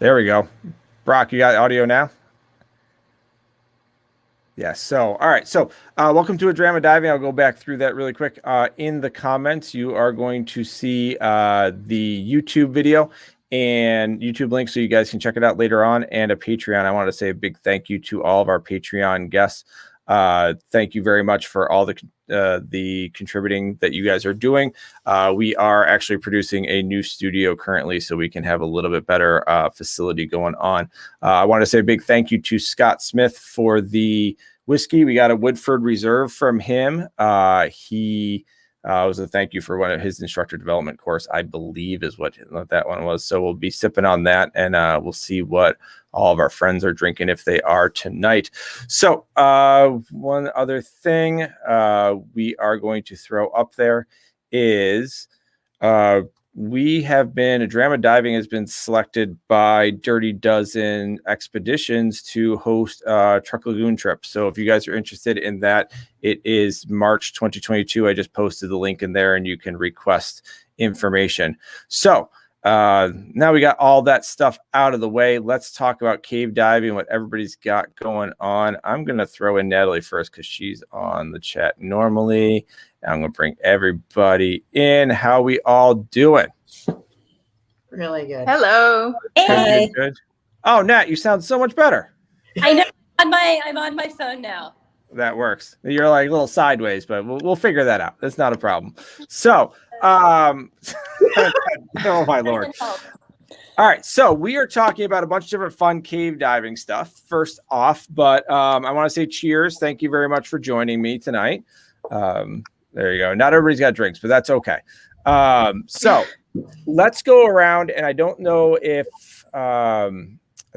There we go. Brock, you got audio now? Yes. So, all right. So, welcome to A Drama Diving. I'll go back through that really quick. In the comments, you are going to see the YouTube video and YouTube link so you guys can check it out later on, and a Patreon. I want to say a big thank you to all of our Patreon guests. Thank you very much for all the contributing that you guys are doing. We are actually producing a new studio currently, so we can have a little bit better facility going on. I want to say a big thank you to Scott Smith for the whiskey. We got a Woodford Reserve from him. He was a thank you for one of his instructor development course, I believe is what that one was. So we'll be sipping on that, and we'll see what all of our friends are drinking if they are tonight. So one other thing we are going to throw up there is we have been, A Drama Diving has been selected by Dirty Dozen Expeditions to host a Truck Lagoon trip. So if you guys are interested in that, it is March 2022. I just posted the link in there and you can request information. So now we got all that stuff out of the way. Let's talk about cave diving, what everybody's got going on. I'm going to throw in Natalie first because she's on the chat normally. I'm going to bring everybody in. How we all doing? Really good. Hello. Hey. Good. Oh, Nat, you sound so much better. I know. I'm on my phone now. That works. You're like a little sideways, but we'll figure that out. That's not a problem. So, oh my Lord. All right. So we are talking about a bunch of different fun cave diving stuff first off, but I want to say cheers. Thank you very much for joining me tonight. There you go. Not everybody's got drinks, but that's okay. So let's go around, and I don't know if I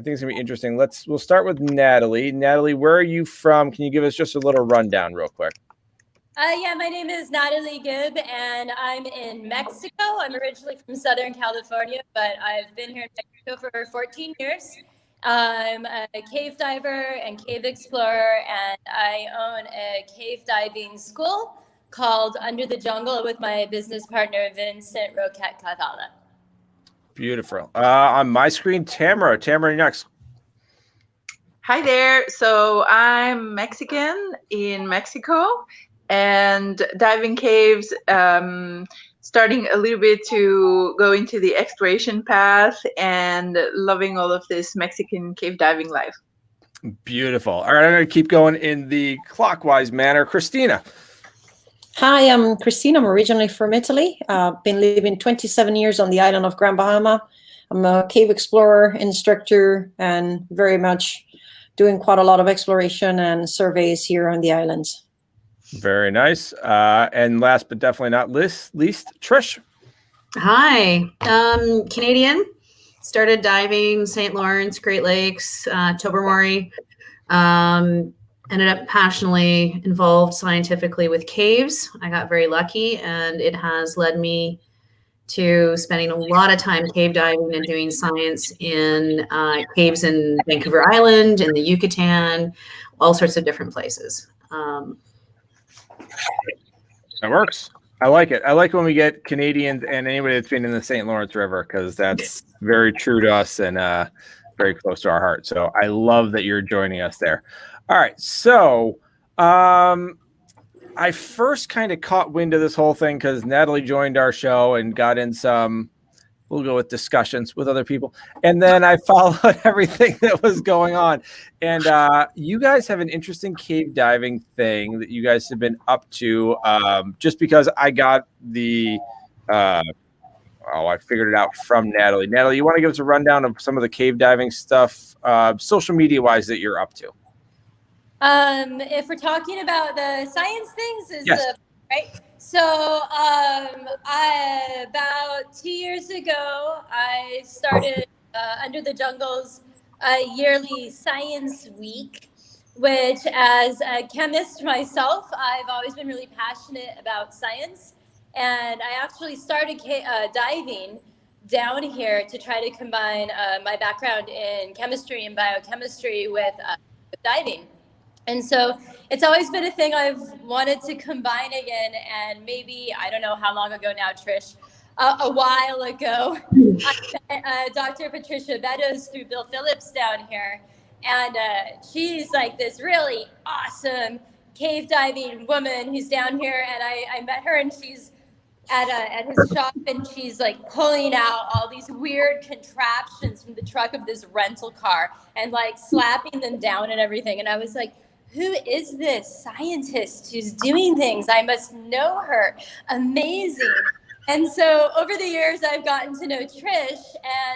think it's gonna be interesting. We'll start with Natalie. Natalie, where are you from? Can you give us just a little rundown real quick? Yeah, my name is Natalie Gibb, and I'm in Mexico. I'm originally from Southern California, but I've been here in Mexico for 14 years. I'm a cave diver and cave explorer, and I own a cave diving school called Under the Jungle with my business partner, Vincent Roquette Cathala. Beautiful. On my screen, Tamara. Tamara, next. Hi there. So I'm Mexican in Mexico and diving caves, starting a little bit to go into the exploration path and loving all of this Mexican cave diving life. Beautiful. All right, I'm going to keep going in the clockwise manner. Cristina. Hi, I'm Cristina. I'm originally from Italy. Been living 27 years on the island of Grand Bahama. I'm a cave explorer, instructor, and very much doing quite a lot of exploration and surveys here on the islands. Very nice. And last but definitely not least, Trish. Hi, Canadian. Started diving St. Lawrence, Great Lakes, Tobermory. Ended up passionately involved scientifically with caves. I got very lucky, and it has led me to spending a lot of time cave diving and doing science in caves in Vancouver Island, in the Yucatan, all sorts of different places. That works. I like it. I like when we get Canadians and anybody that's been in the St. Lawrence River, because that's very true to us and very close to our heart. So I love that you're joining us there. All right. So I first kind of caught wind of this whole thing because Natalie joined our show and got in some, we'll go with discussions with other people. And then I followed everything that was going on. And you guys have an interesting cave diving thing that you guys have been up to just because I got the, I figured it out from Natalie. Natalie, you want to give us a rundown of some of the cave diving stuff, social media wise, that you're up to? If we're talking about the science things, yes. Right? So about 2 years ago, I started Under the Jungle's yearly science week, which as a chemist myself, I've always been really passionate about science. And I actually started diving down here to try to combine my background in chemistry and biochemistry with diving. And so it's always been a thing I've wanted to combine again. And maybe, I don't know how long ago now, Trish, a while ago. I met Dr. Patricia Beddows through Bill Phillips down here. And she's like this really awesome cave diving woman who's down here. And I met her, and she's at his shop, and she's like pulling out all these weird contraptions from the truck of this rental car and like slapping them down and everything. And I was like, who is this scientist who's doing things? I must know her. Amazing. And so over the years, I've gotten to know Trish.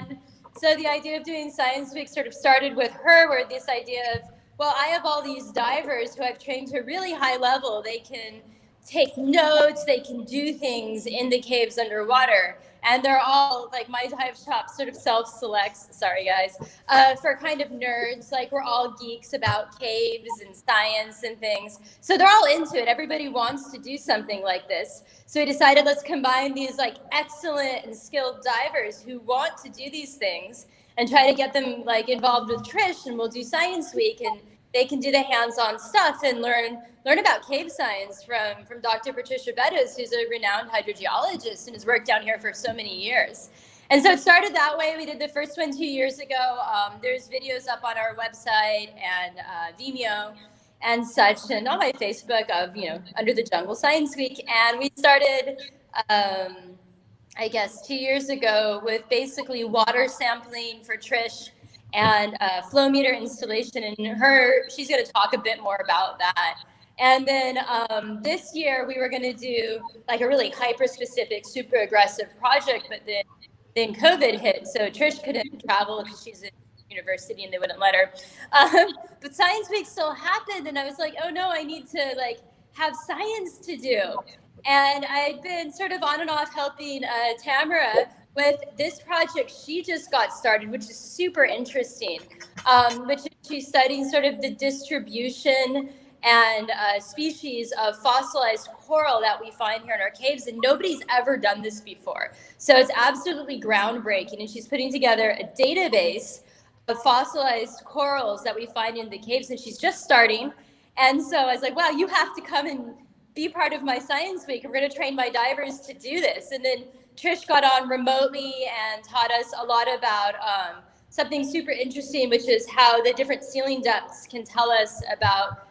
And so the idea of doing Science Week sort of started with her, where this idea of, well, I have all these divers who I've trained to a really high level. They can take notes, they can do things in the caves underwater. And they're all, like, my dive shop sort of self-selects, sorry guys, for kind of nerds. Like, we're all geeks about caves and science and things. So they're all into it. Everybody wants to do something like this. So we decided, let's combine these like excellent and skilled divers who want to do these things and try to get them like involved with Trish, and we'll do Science Week, and they can do the hands-on stuff and learn about cave science from Dr. Patricia Beddows, who's a renowned hydrogeologist and has worked down here for so many years. And so it started that way. We did the first one 2 years ago. There's videos up on our website and Vimeo and such, and on my Facebook of, Under the Jungle Science Week. And we started, I guess, 2 years ago with basically water sampling for Trish and flow meter installation, and she's going to talk a bit more about that. And then this year we were going to do like a really hyper-specific, super aggressive project, but then COVID hit, so Trish couldn't travel because she's in university and they wouldn't let her. But Science Week still happened, and I was like, oh no, I need to like have science to do. And I'd been sort of on and off helping Tamara with this project she just got started, which is super interesting, which is she's studying sort of the distribution and species of fossilized coral that we find here in our caves, and nobody's ever done this before. So it's absolutely groundbreaking, and she's putting together a database of fossilized corals that we find in the caves, and she's just starting. And so I was like, wow, you have to come and be part of my Science Week. We're going to train my divers to do this. And then Trish got on remotely and taught us a lot about something super interesting, which is how the different ceiling depths can tell us about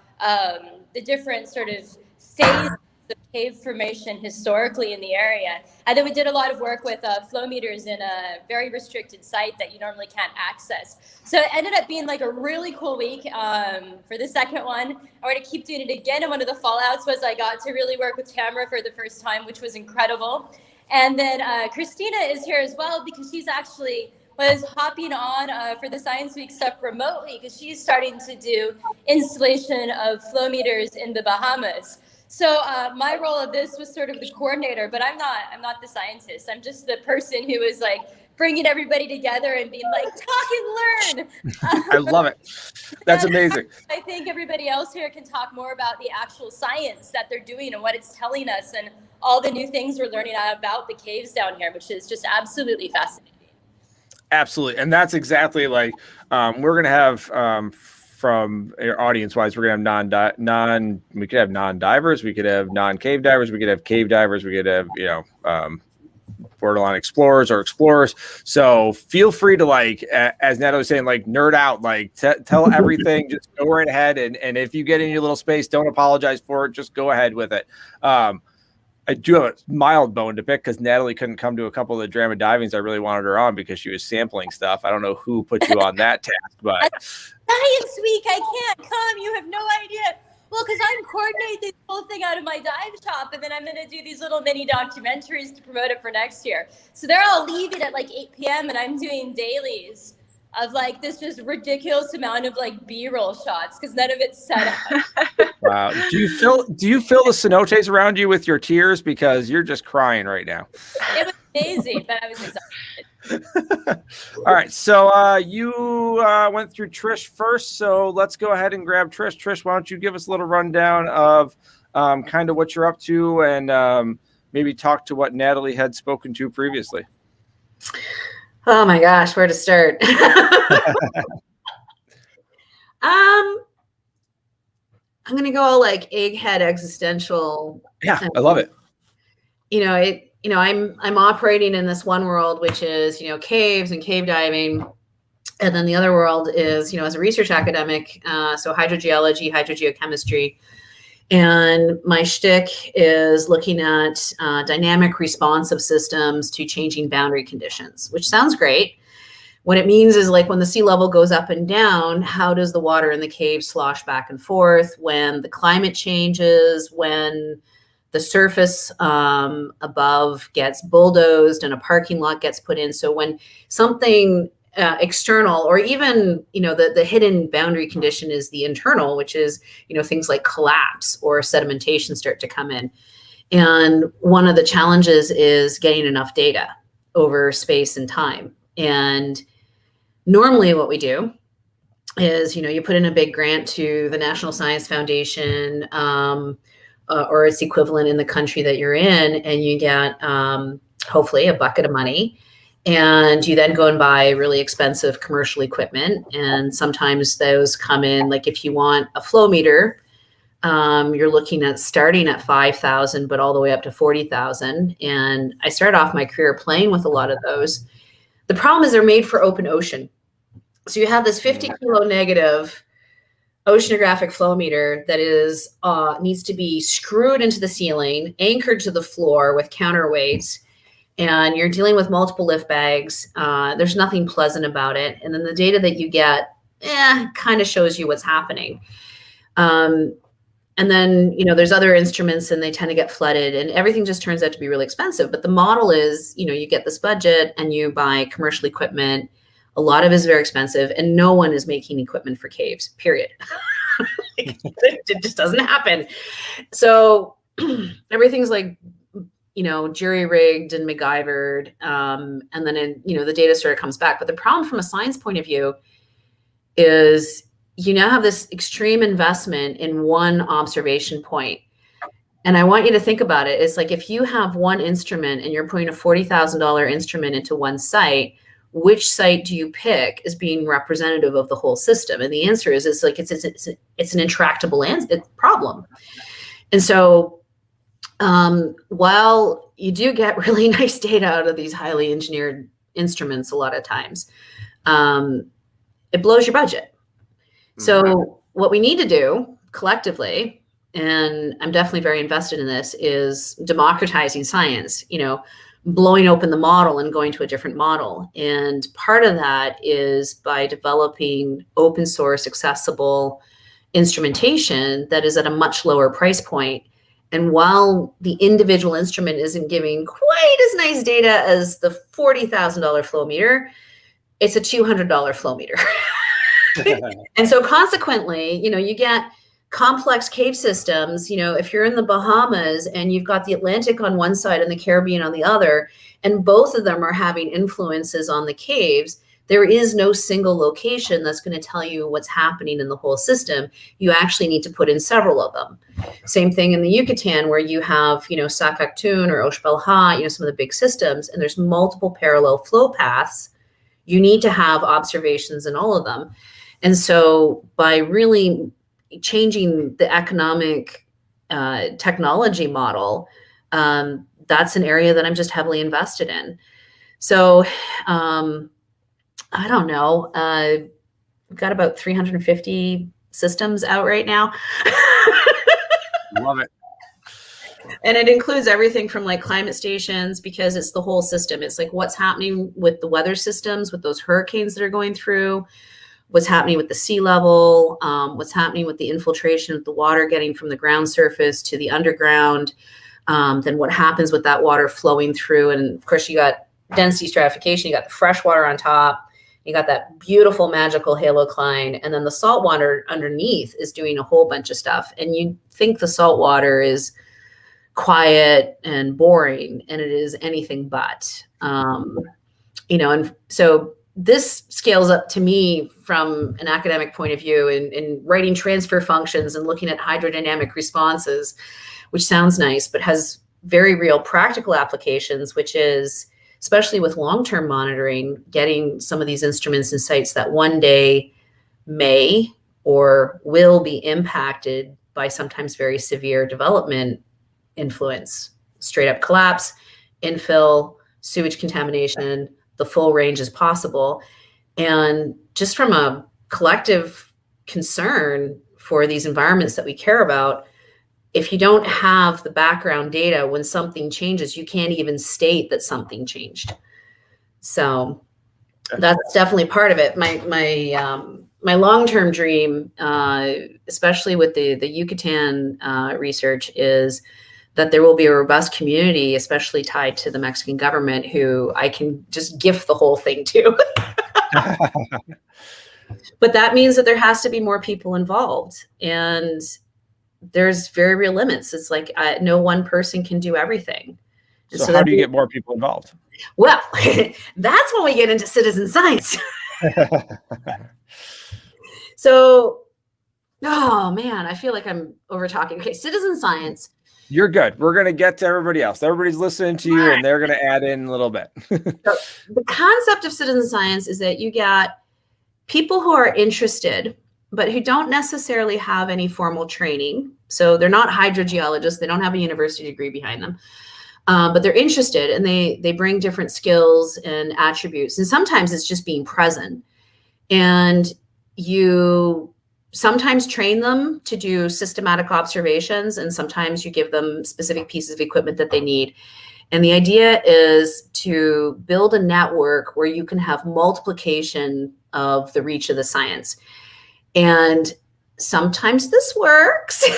the different sort of phases of cave formation historically in the area. And then we did a lot of work with flow meters in a very restricted site that you normally can't access. So it ended up being like a really cool week for the second one. I want to keep doing it again. And one of the fallouts was I got to really work with Tamara for the first time, which was incredible. And then Cristina is here as well, because she's actually was hopping on for the Science Week stuff remotely, because she's starting to do installation of flow meters in the Bahamas. So my role of this was sort of the coordinator, but I'm not the scientist. I'm just the person who is like bringing everybody together and being like, talk and learn. I love it. That's amazing. I think everybody else here can talk more about the actual science that they're doing and what it's telling us, and all the new things we're learning about the caves down here, which is just absolutely fascinating. Absolutely. And that's exactly like we're going to have from audience wise, we're going to have we could have non-divers, we could have non-cave divers, we could have cave divers, we could have, borderline explorers or explorers. So feel free to, like, as Natalie was saying, like, nerd out, like tell everything, just go right ahead. And if you get in your little space, don't apologize for it. Just go ahead with it. I do have a mild bone to pick because Natalie couldn't come to a couple of the drama divings I really wanted her on because she was sampling stuff. I don't know who put you on that task, but Science Week, I can't come. You have no idea. Well, because I'm coordinating this whole thing out of my dive shop, and then I'm going to do these little mini documentaries to promote it for next year. So they're all leaving at like 8 p.m. and I'm doing dailies of like this just ridiculous amount of like B-roll shots because none of it's set up. Wow. Do you feel the cenotes around you with your tears because you're just crying right now? It was amazing, but I was exhausted. All right. So you went through Trish first. So let's go ahead and grab Trish. Trish, why don't you give us a little rundown of kind of what you're up to and maybe talk to what Natalie had spoken to previously. Oh my gosh, where to start? I'm going to go all like egghead existential. Yeah, I love it. You know, I'm operating in this one world, which is, caves and cave diving. And then the other world is, as a research academic, so hydrogeology, hydrogeochemistry. And my shtick is looking at dynamic responsive systems to changing boundary conditions, which sounds great. What it means is, like, when the sea level goes up and down, how does the water in the cave slosh back and forth? When the climate changes, when the surface above gets bulldozed and a parking lot gets put in. So when something external, or even, the hidden boundary condition is the internal, which is, things like collapse or sedimentation start to come in. And one of the challenges is getting enough data over space and time. And normally what we do is, you put in a big grant to the National Science Foundation, or its equivalent in the country that you're in, and you get hopefully a bucket of money. And you then go and buy really expensive commercial equipment. And sometimes those come in, like if you want a flow meter, you're looking at starting at 5,000, but all the way up to 40,000. And I started off my career playing with a lot of those. The problem is they're made for open ocean. So you have this 50 kilo negative oceanographic flow meter that is needs to be screwed into the ceiling, anchored to the floor with counterweights, and you're dealing with multiple lift bags. There's nothing pleasant about it. And then the data that you get kind of shows you what's happening. And then, there's other instruments and they tend to get flooded, and everything just turns out to be really expensive. But the model is, you get this budget and you buy commercial equipment. A lot of it is very expensive, and no one is making equipment for caves, period. It just doesn't happen. So everything's like, jury rigged and MacGyvered. And then, the data sort of comes back. But the problem from a science point of view is you now have this extreme investment in one observation point. And I want you to think about it. It's like, if you have one instrument and you're putting a $40,000 instrument into one site, which site do you pick as being representative of the whole system? And the answer is, it's an intractable problem. And so while you do get really nice data out of these highly engineered instruments, a lot of times, it blows your budget. So what we need to do collectively, and I'm definitely very invested in this, is democratizing science, blowing open the model and going to a different model. And part of that is by developing open source accessible instrumentation that is at a much lower price point. And while the individual instrument isn't giving quite as nice data as the $40,000 flow meter, it's a $200 flow meter. And so consequently, you get complex cave systems. If you're in the Bahamas and you've got the Atlantic on one side and the Caribbean on the other, and both of them are having influences on the caves, there is no single location that's going to tell you what's happening in the whole system. You actually need to put in several of them. Same thing in the Yucatan, where you have, Sakaktoon or Oshbelha, some of the big systems, and there's multiple parallel flow paths. You need to have observations in all of them. And so by really changing the economic technology model, that's an area that I'm just heavily invested in. So I don't know, we've got about 350 systems out right now. Love it. And it includes everything from like climate stations, because it's the whole system. It's like what's happening with the weather systems, with those hurricanes that are going through, what's happening with the sea level, what's happening with the infiltration of the water getting from the ground surface to the underground, then what happens with that water flowing through. And of course, you got density stratification, you got the fresh water on top, you got that beautiful magical halocline, and then the salt water underneath is doing a whole bunch of stuff. And you think the salt water is quiet and boring, and it is anything but. And so this scales up to me from an academic point of view in writing transfer functions and looking at hydrodynamic responses, which sounds nice, but has very real practical applications, which is, especially with long-term monitoring, getting some of these instruments in sites that one day may or will be impacted by sometimes very severe development influence, straight up collapse, infill, sewage contamination, the full range as possible. And just from a collective concern for these environments that we care about, if you don't have the background data when something changes, you can't even state that something changed. So that's definitely part of it. My long-term dream, especially with the Yucatan research, is that there will be a robust community, especially tied to the Mexican government, who I can just gift the whole thing to. But that means that there has to be more people involved, and there's very real limits. It's like no one person can do everything. So how do you get more people involved? Well, that's when we get into citizen science. So, oh man, I feel like I'm over talking. Okay, citizen science. You're good. We're going to get to everybody else. Everybody's listening to you, and they're going to add in a little bit. So the concept of citizen science is that you got people who are interested, but who don't necessarily have any formal training. So they're not hydrogeologists. They don't have a university degree behind them. But they're interested, and they bring different skills and attributes. And sometimes it's just being present. And you sometimes train them to do systematic observations, and sometimes you give them specific pieces of equipment that they need. And the idea is to build a network where you can have multiplication of the reach of the science. And sometimes this works.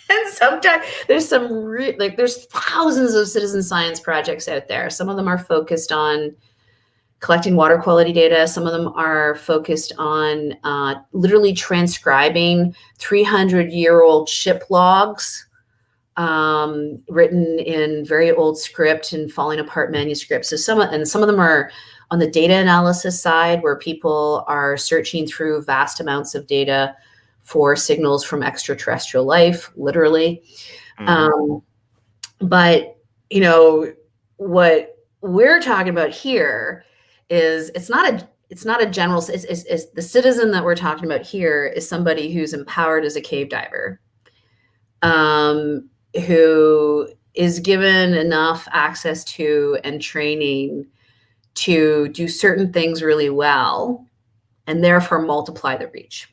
And sometimes there's there's thousands of citizen science projects out there. Some of them are focused on collecting water quality data. Some of them are focused on literally transcribing 300-year-old ship logs written in very old script and falling apart manuscripts. So some of them are on the data analysis side, where people are searching through vast amounts of data for signals from extraterrestrial life, literally. But you know what we're talking about here is it's not a general. It's the citizen that we're talking about here is somebody who's empowered as a cave diver, who is given enough access to and training to do certain things really well, and therefore multiply the reach.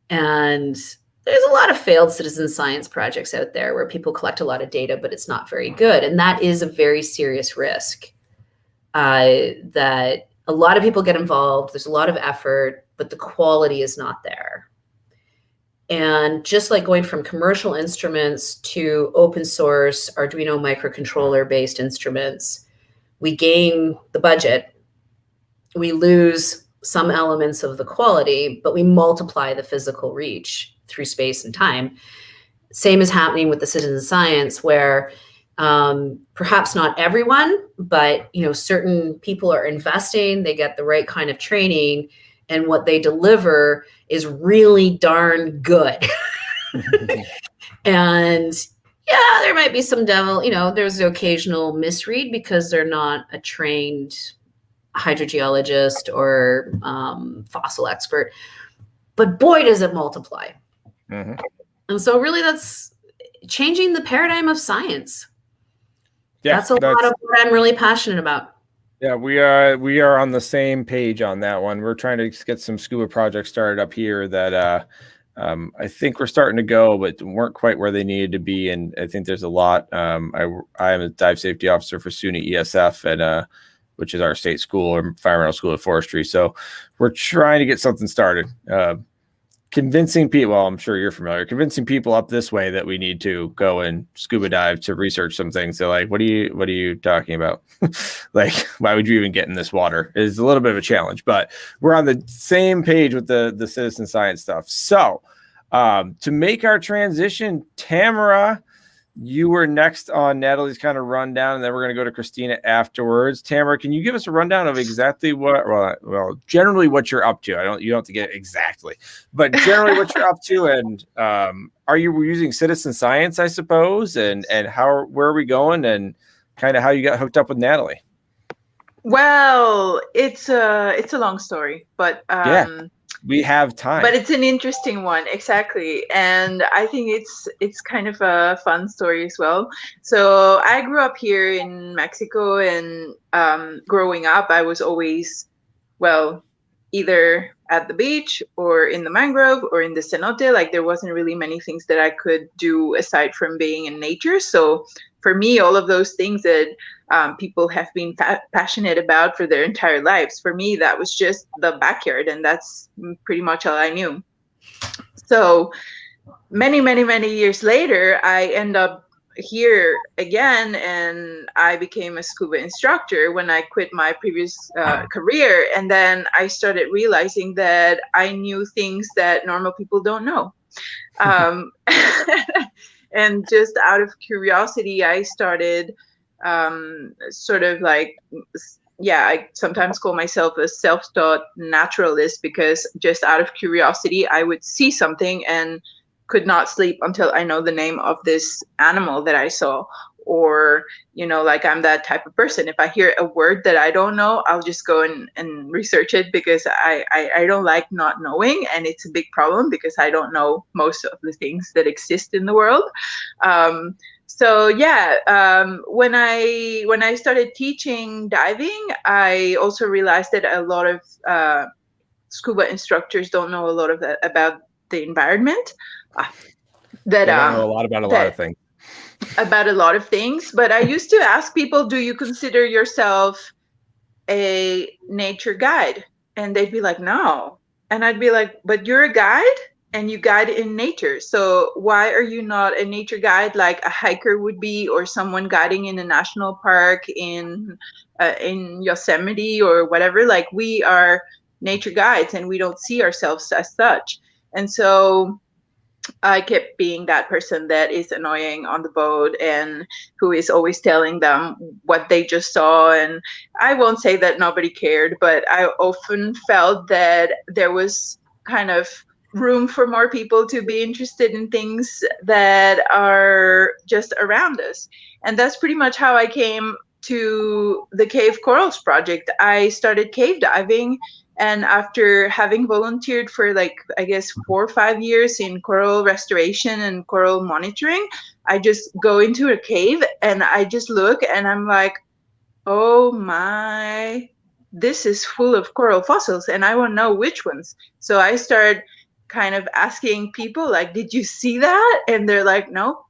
And there's a lot of failed citizen science projects out there where people collect a lot of data, but it's not very good. And that is a very serious risk that a lot of people get involved. There's a lot of effort, but the quality is not there. And just like going from commercial instruments to open source Arduino microcontroller based instruments, we gain the budget, we lose some elements of the quality, but we multiply the physical reach through space and time. Same is happening with the citizen science, where perhaps not everyone, but certain people are investing, they get the right kind of training, and what they deliver is really darn good. And yeah, there might be some there's the occasional misread because they're not a trained hydrogeologist or fossil expert, but boy, does it multiply. And so really that's changing the paradigm of science. Yeah, that's a lot of what I'm really passionate about. Yeah, we are on the same page on that one. We're trying to get some scuba projects started up here that I think we're starting to go, but weren't quite where they needed to be. And I think there's a lot. I am a dive safety officer for SUNY ESF, and which is our state school or environmental school of forestry. So we're trying to get something started. Convincing people, well, I'm sure you're familiar, convincing people up this way that we need to go and scuba dive to research some things. They're like, what are you talking about? Like, why would you even get in this water? It's a little bit of a challenge, but we're on the same page with the citizen science stuff. So to make our transition, Tamara, you were next on Natalie's kind of rundown, and then we're going to go to Cristina afterwards. Tamara, can you give us a rundown of exactly well, generally what you're up to? You don't have to get exactly, but generally what you're up to, and are you using citizen science, I suppose, and where are we going, and kind of how you got hooked up with Natalie? Well, it's a long story, but we have time. But it's an interesting one, exactly. And I think it's kind of a fun story as well. So I grew up here in Mexico, and growing up, I was always, well, either at the beach or in the mangrove or in the cenote. Like, there wasn't really many things that I could do aside from being in nature. So for me, all of those things that people have been passionate about for their entire lives, for me, that was just the backyard, and that's pretty much all I knew. So many, many, many years later, I end up here again, and I became a scuba instructor when I quit my previous career. And then I started realizing that I knew things that normal people don't know. And just out of curiosity, I started sort of like, I sometimes call myself a self-taught naturalist, because just out of curiosity, I would see something and could not sleep until I know the name of this animal that I saw. Or, like, I'm that type of person. If I hear a word that I don't know, I'll just go and research it, because I don't like not knowing. And it's a big problem because I don't know most of the things that exist in the world. When I started teaching diving, I also realized that a lot of scuba instructors don't know a lot of about the environment. They don't know a lot about a lot of things. About a lot of things. But I used to ask people, do you consider yourself a nature guide? And they'd be like, no. And I'd be like, but you're a guide and you guide in nature. So why are you not a nature guide like a hiker would be, or someone guiding in a national park in Yosemite or whatever? Like, we are nature guides and we don't see ourselves as such. And so I kept being that person that is annoying on the boat and who is always telling them what they just saw. And I won't say that nobody cared, but I often felt that there was kind of room for more people to be interested in things that are just around us. And that's pretty much how I came to the Cave Corals project. I started cave diving, and after having volunteered for 4 or 5 years in coral restoration and coral monitoring, I just go into a cave and I just look and I'm like, oh my, this is full of coral fossils and I want to know which ones. So I start kind of asking people, like, did you see that? And they're like, no.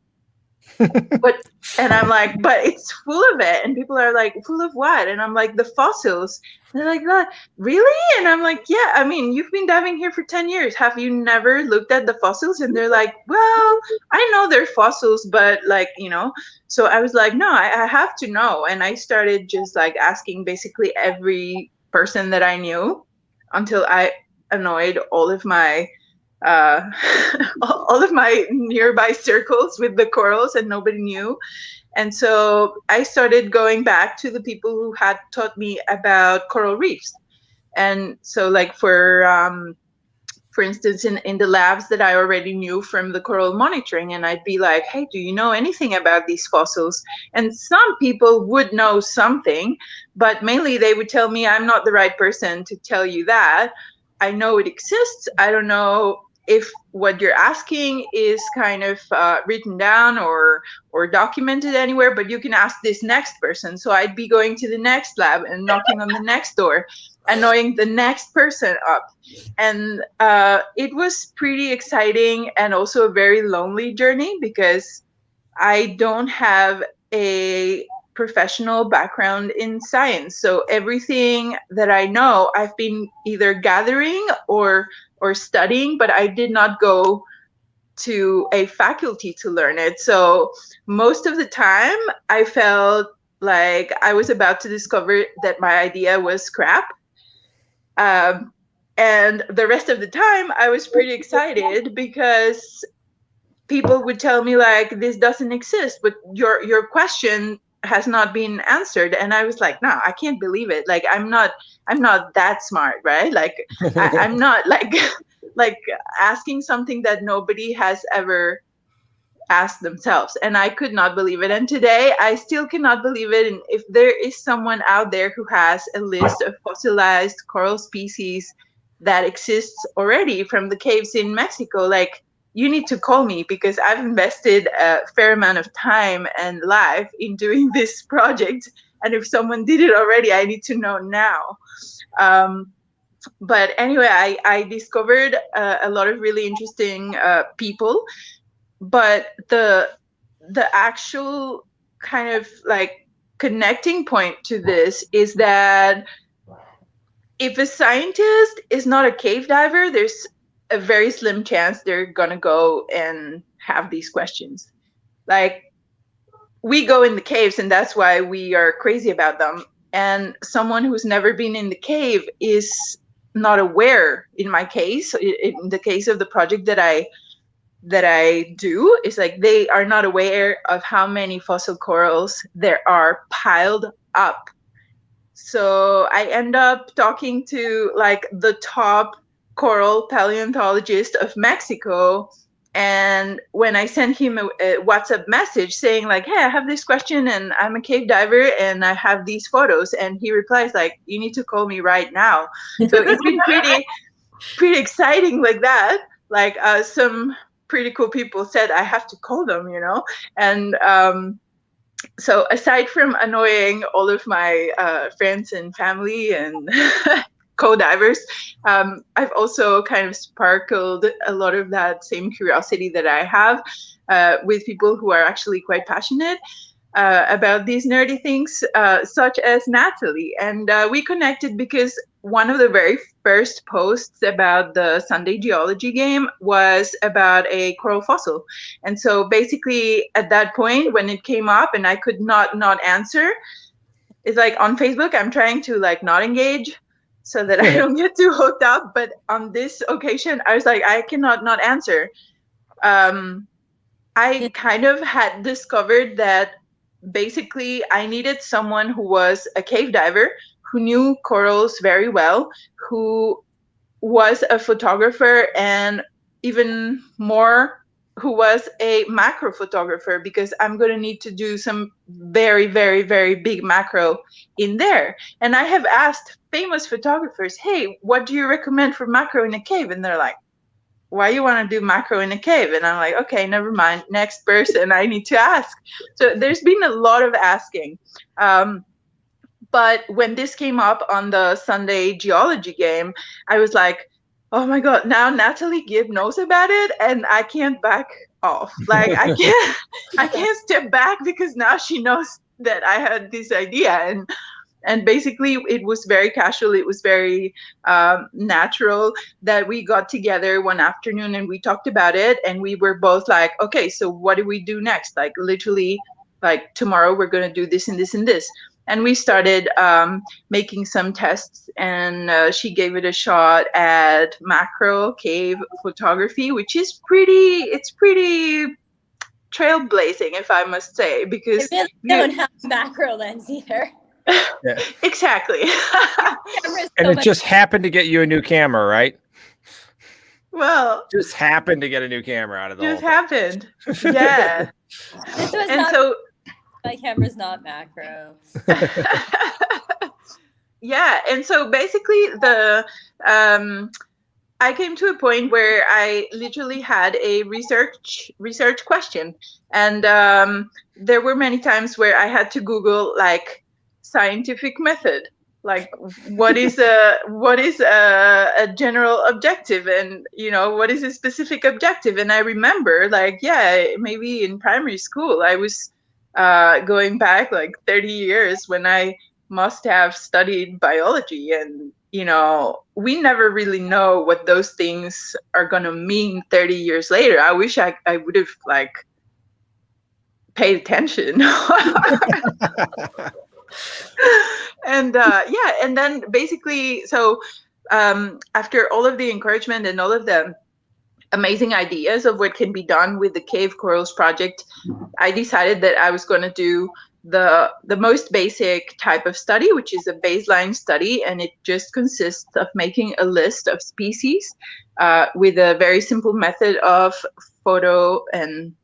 And I'm like, but it's full of it. And people are like, full of what? And I'm like, the fossils. And they're like, that, really? And I'm like, yeah, I mean, you've been diving here for 10 years. Have you never looked at the fossils? And they're like, well, I know they're fossils, but so I was like, no, I have to know. And I started just asking basically every person that I knew until I annoyed all of my nearby circles with the corals and nobody knew. And so I started going back to the people who had taught me about coral reefs. And so for instance, in the labs that I already knew from the coral monitoring, and I'd be like, hey, do you know anything about these fossils? And some people would know something, but mainly they would tell me, I'm not the right person to tell you that. I know it exists. I don't know if what you're asking is kind of written down or documented anywhere, but you can ask this next person. So I'd be going to the next lab and knocking on the next door, annoying the next person up. And it was pretty exciting and also a very lonely journey because I don't have a professional background in science. So everything that I know, I've been either gathering or studying, but I did not go to a faculty to learn it. So most of the time I felt like I was about to discover that my idea was crap. And the rest of the time I was pretty excited because people would tell me like, this doesn't exist, but your question has not been answered. And I was like, no, I can't believe it. Like, I'm not that smart, right? Like, I'm not like asking something that nobody has ever asked themselves. And I could not believe it. And today I still cannot believe it. And if there is someone out there who has a list of fossilized coral species that exists already from the caves in Mexico. Like, you need to call me because I've invested a fair amount of time and life in doing this project. And if someone did it already, I need to know now. But anyway, I discovered a lot of really interesting people. But the actual kind of like connecting point to this is that if a scientist is not a cave diver, there's a very slim chance they're gonna go and have these questions. Like, we go in the caves and that's why we are crazy about them. And someone who's never been in the cave is not aware, in my case, in the case of the project that I do, is like they are not aware of how many fossil corals there are piled up. So I end up talking to like the top coral paleontologist of Mexico. And when I sent him a WhatsApp message saying like, hey, I have this question and I'm a cave diver and I have these photos, and he replies like, you need to call me right now. So it's been pretty exciting like that. Like some pretty cool people said I have to call them, you know. And so aside from annoying all of my friends and family and co-divers, I've also kind of sparkled a lot of that same curiosity that I have with people who are actually quite passionate about these nerdy things, such as Natalie. And we connected because one of the very first posts about the Sunday geology game was about a coral fossil. And so basically at that point when it came up and I could not answer, it's like on Facebook, I'm trying to like not engage so that I don't get too hooked up. But on this occasion, I was like, I cannot not answer. I kind of had discovered that basically I needed someone who was a cave diver, who knew corals very well, who was a photographer, and even more, who was a macro photographer, because I'm going to need to do some very, very, very big macro in there. And I have asked famous photographers, hey, what do you recommend for macro in a cave? And they're like, why you want to do macro in a cave? And I'm like, okay, never mind. Next person I need to ask. So there's been a lot of asking. But when this came up on the Sunday geology game, I was like, oh my God, now Natalie Gibb knows about it and I can't back off. Like I can't step back because now she knows that I had this idea. And basically it was very casual. It was very natural that we got together one afternoon and we talked about it. And we were both like, okay, so what do we do next? Like literally, like tomorrow we're going to do this and this and this. And we started making some tests, and she gave it a shot at macro cave photography, which is pretty trailblazing, if I must say, because they really don't have macro lens either. Yeah. Exactly. And it just happened to get you a new camera, right? Well, just happened to get a new camera out of the just whole happened. Yeah. This was And not, so my camera's not macro. yeah, and so basically I came to a point where I literally had a research question, and there were many times where I had to Google like scientific method, like what is a general objective, and you know, what is a specific objective. And I remember like, yeah, maybe in primary school I was going back like 30 years when I must have studied biology, and you know, we never really know what those things are gonna mean 30 years later. I wish I would have like paid attention. And yeah, and then basically, so after all of the encouragement and all of the amazing ideas of what can be done with the Cave Corals project, I decided that I was going to do the most basic type of study, which is a baseline study, and it just consists of making a list of species with a very simple method of photo and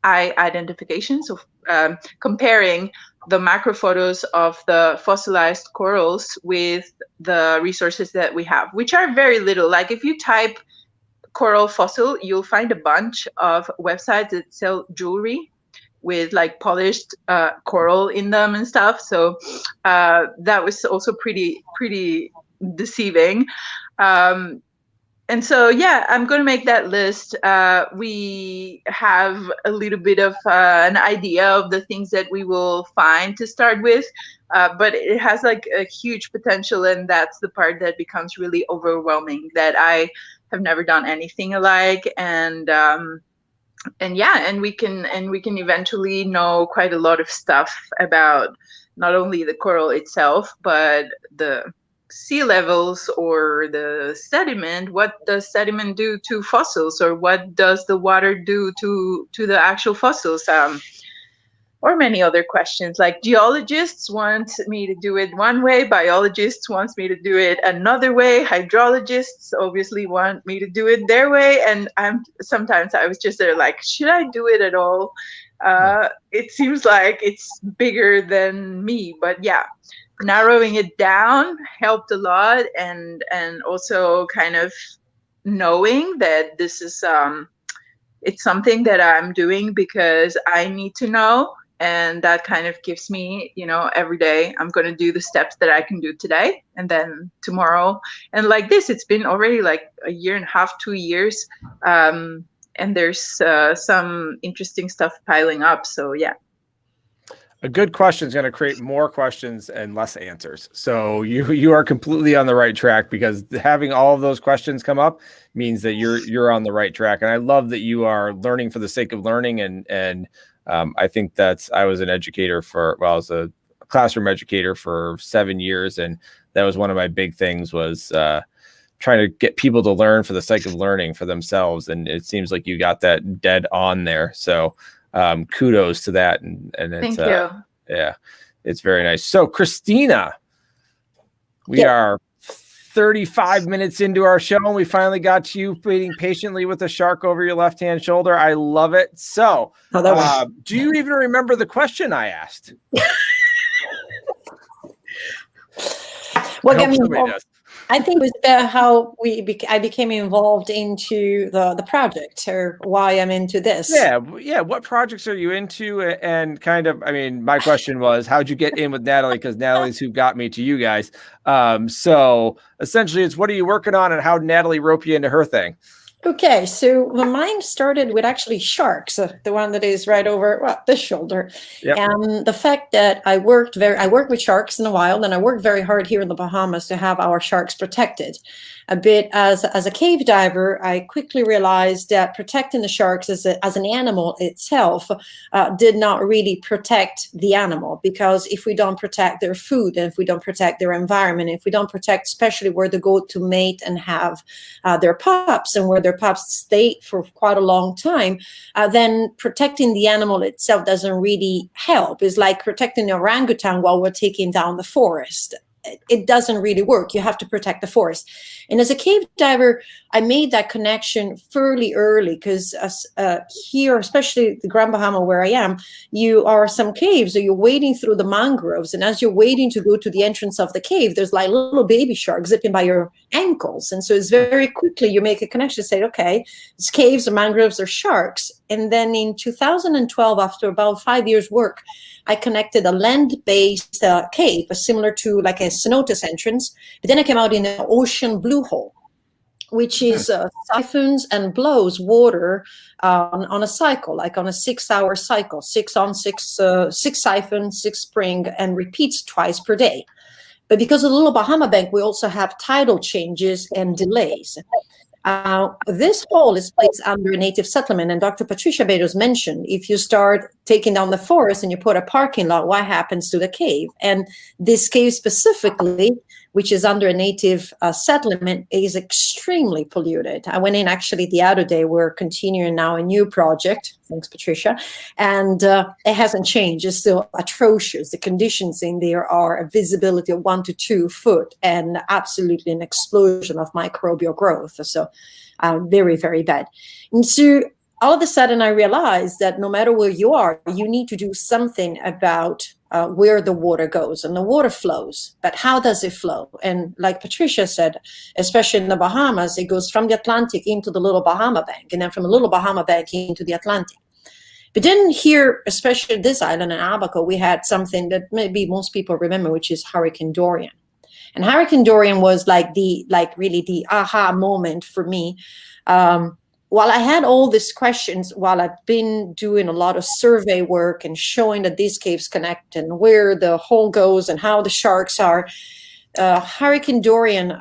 eye identification. So comparing the macro photos of the fossilized corals with the resources that we have, which are very little. Like if you type coral fossil, you'll find a bunch of websites that sell jewelry with like polished coral in them and stuff. So that was also pretty deceiving. And so, yeah, I'm going to make that list. We have a little bit of an idea of the things that we will find to start with, but it has like a huge potential, and that's the part that becomes really overwhelming, that I have never done anything alike. And yeah, and we can eventually know quite a lot of stuff about not only the coral itself, but the sea levels or the sediment. What does sediment do to fossils, or what does the water do to the actual fossils? Or many other questions. Like geologists want me to do it one way, biologists wants me to do it another way, hydrologists obviously want me to do it their way, and sometimes I was just there like, should I do it at all? It seems like it's bigger than me, but yeah, narrowing it down helped a lot, and also kind of knowing that this is it's something that I'm doing because I need to know. And that kind of gives me, every day I'm going to do the steps that I can do today, and then tomorrow. And like this, it's been already like a year and a half, 2 years. And there's some interesting stuff piling up. So, yeah. A good question is going to create more questions and less answers. So you are completely on the right track, because having all of those questions come up means that you're on the right track. And I love that you are learning for the sake of learning. And I think I was an educator I was a classroom educator for 7 years. And that was one of my big things, was trying to get people to learn for the sake of learning for themselves. And it seems like you got that dead on there. So kudos to that. And it's, thank you. Yeah, it's very nice. So Cristina, we are 35 minutes into our show, and we finally got you waiting patiently with a shark over your left-hand shoulder. I love it. So do you even remember the question I asked? I think it was how I became involved into the project, or why I'm into this. Yeah. What projects are you into? And kind of, my question was, how'd you get in with Natalie? Because Natalie's who got me to you guys. So essentially, it's what are you working on, and how did Natalie rope you into her thing? Okay, so mine started with actually sharks, the one that is right over this shoulder. Yep. And the fact that I worked with sharks in the wild, and I worked very hard here in the Bahamas to have our sharks protected. A bit as a cave diver, I quickly realized that protecting the sharks as an animal itself did not really protect the animal, because if we don't protect their food, and if we don't protect their environment, if we don't protect especially where they go to mate and have their pups, and where their pups stay for quite a long time, then protecting the animal itself doesn't really help. It's like protecting the orangutan while we're taking down the forest. It doesn't really work. You have to protect the forest. And as a cave diver, I made that connection fairly early, because here, especially the Grand Bahama where I am, you are some caves, so you're wading through the mangroves. And as you're waiting to go to the entrance of the cave, there's like little baby sharks zipping by your ankles. And so it's very quickly you make a connection, say, okay, it's caves or mangroves or sharks. And then in 2012, after about 5 years work, I connected a land-based cave, similar to like a cenotes entrance. But then I came out in an ocean blue hole, which is siphons and blows water on a cycle, like on a 6-hour cycle, 6 on 6, 6 siphons, 6 spring, and repeats twice per day. But because of the Little Bahama Bank, we also have tidal changes and delays. This hole is placed under a native settlement, and Dr. Patricia Beddows mentioned, if you start taking down the forest and you put a parking lot, what happens to the cave? And this cave specifically, which is under a native settlement, is extremely polluted. I went in actually the other day. We're continuing now a new project. Thanks, Patricia. And it hasn't changed. It's still atrocious. The conditions in there are a visibility of 1 to 2 foot and absolutely an explosion of microbial growth. So very, very bad. And so all of a sudden I realized that no matter where you are, you need to do something about where the water goes, and the water flows, but how does it flow? And like Patricia said, especially in the Bahamas, it goes from the Atlantic into the Little Bahama Bank, and then from the Little Bahama Bank into the Atlantic. But then here, especially this island in Abaco, we had something that maybe most people remember, which is Hurricane Dorian. And Hurricane Dorian was really the aha moment for me. While I had all these questions, while I've been doing a lot of survey work and showing that these caves connect and where the hole goes and how the sharks are, Hurricane Dorian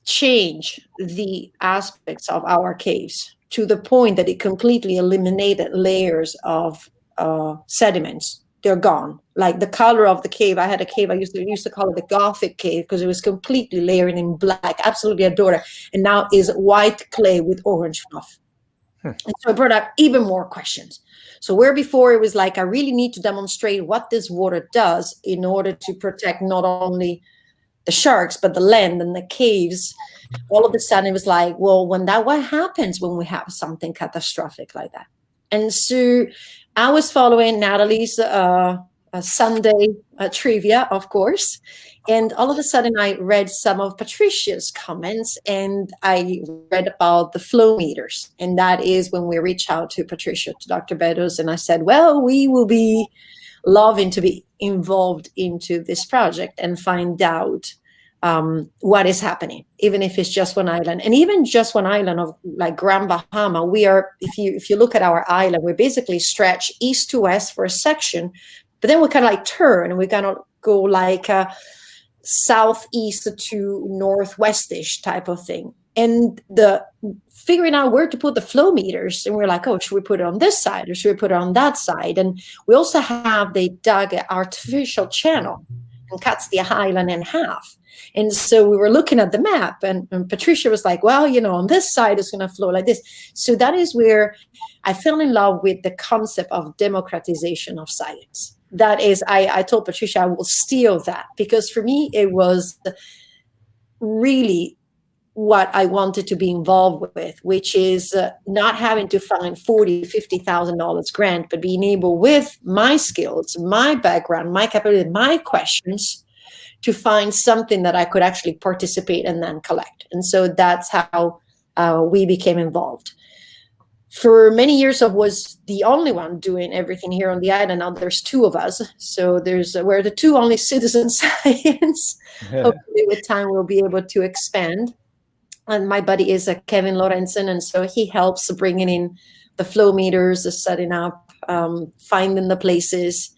changed the aspects of our caves to the point that it completely eliminated layers of sediments. They're gone. Like the color of the cave. I had a cave, I used to call it the Gothic cave because it was completely layered in black. Absolutely adore it. And now is white clay with orange fluff. And so it brought up even more questions. So where before it was like, I really need to demonstrate what this water does in order to protect not only the sharks, but the land and the caves. All of a sudden it was like, well, what happens when we have something catastrophic like that? And so I was following Natalie's Sunday trivia, of course. And all of a sudden I read some of Patricia's comments, and I read about the flow meters. And that is when we reached out to Patricia, to Dr. Beddows, and I said, well, we will be loving to be involved into this project and find out what is happening, even if it's just one island. And even just one island of like Grand Bahama, we are, if you look at our island, we basically stretch east to west for a section, but then we kind of like turn and we kind of go like southeast to northwestish type of thing. And the figuring out where to put the flow meters, and we're like, oh, should we put it on this side or should we put it on that side? And we also have, they dug an artificial channel and cuts the island in half. And so we were looking at the map, and Patricia was like, well, on this side it's going to flow like this. So that is where I fell in love with the concept of democratization of science. That is, I told Patricia I will steal that, because for me it was really what I wanted to be involved with, which is not having to find $40,000, $50,000 grant, but being able, with my skills, my background, my capability, my questions, to find something that I could actually participate and then collect. And so that's how we became involved. For many years, I was the only one doing everything here on the island. Now there's two of us. So we're the two only citizen science. Yeah. Hopefully with time, we'll be able to expand. And my buddy is Kevin Lorenzen. And so he helps bringing in the flow meters, the setting up, finding the places.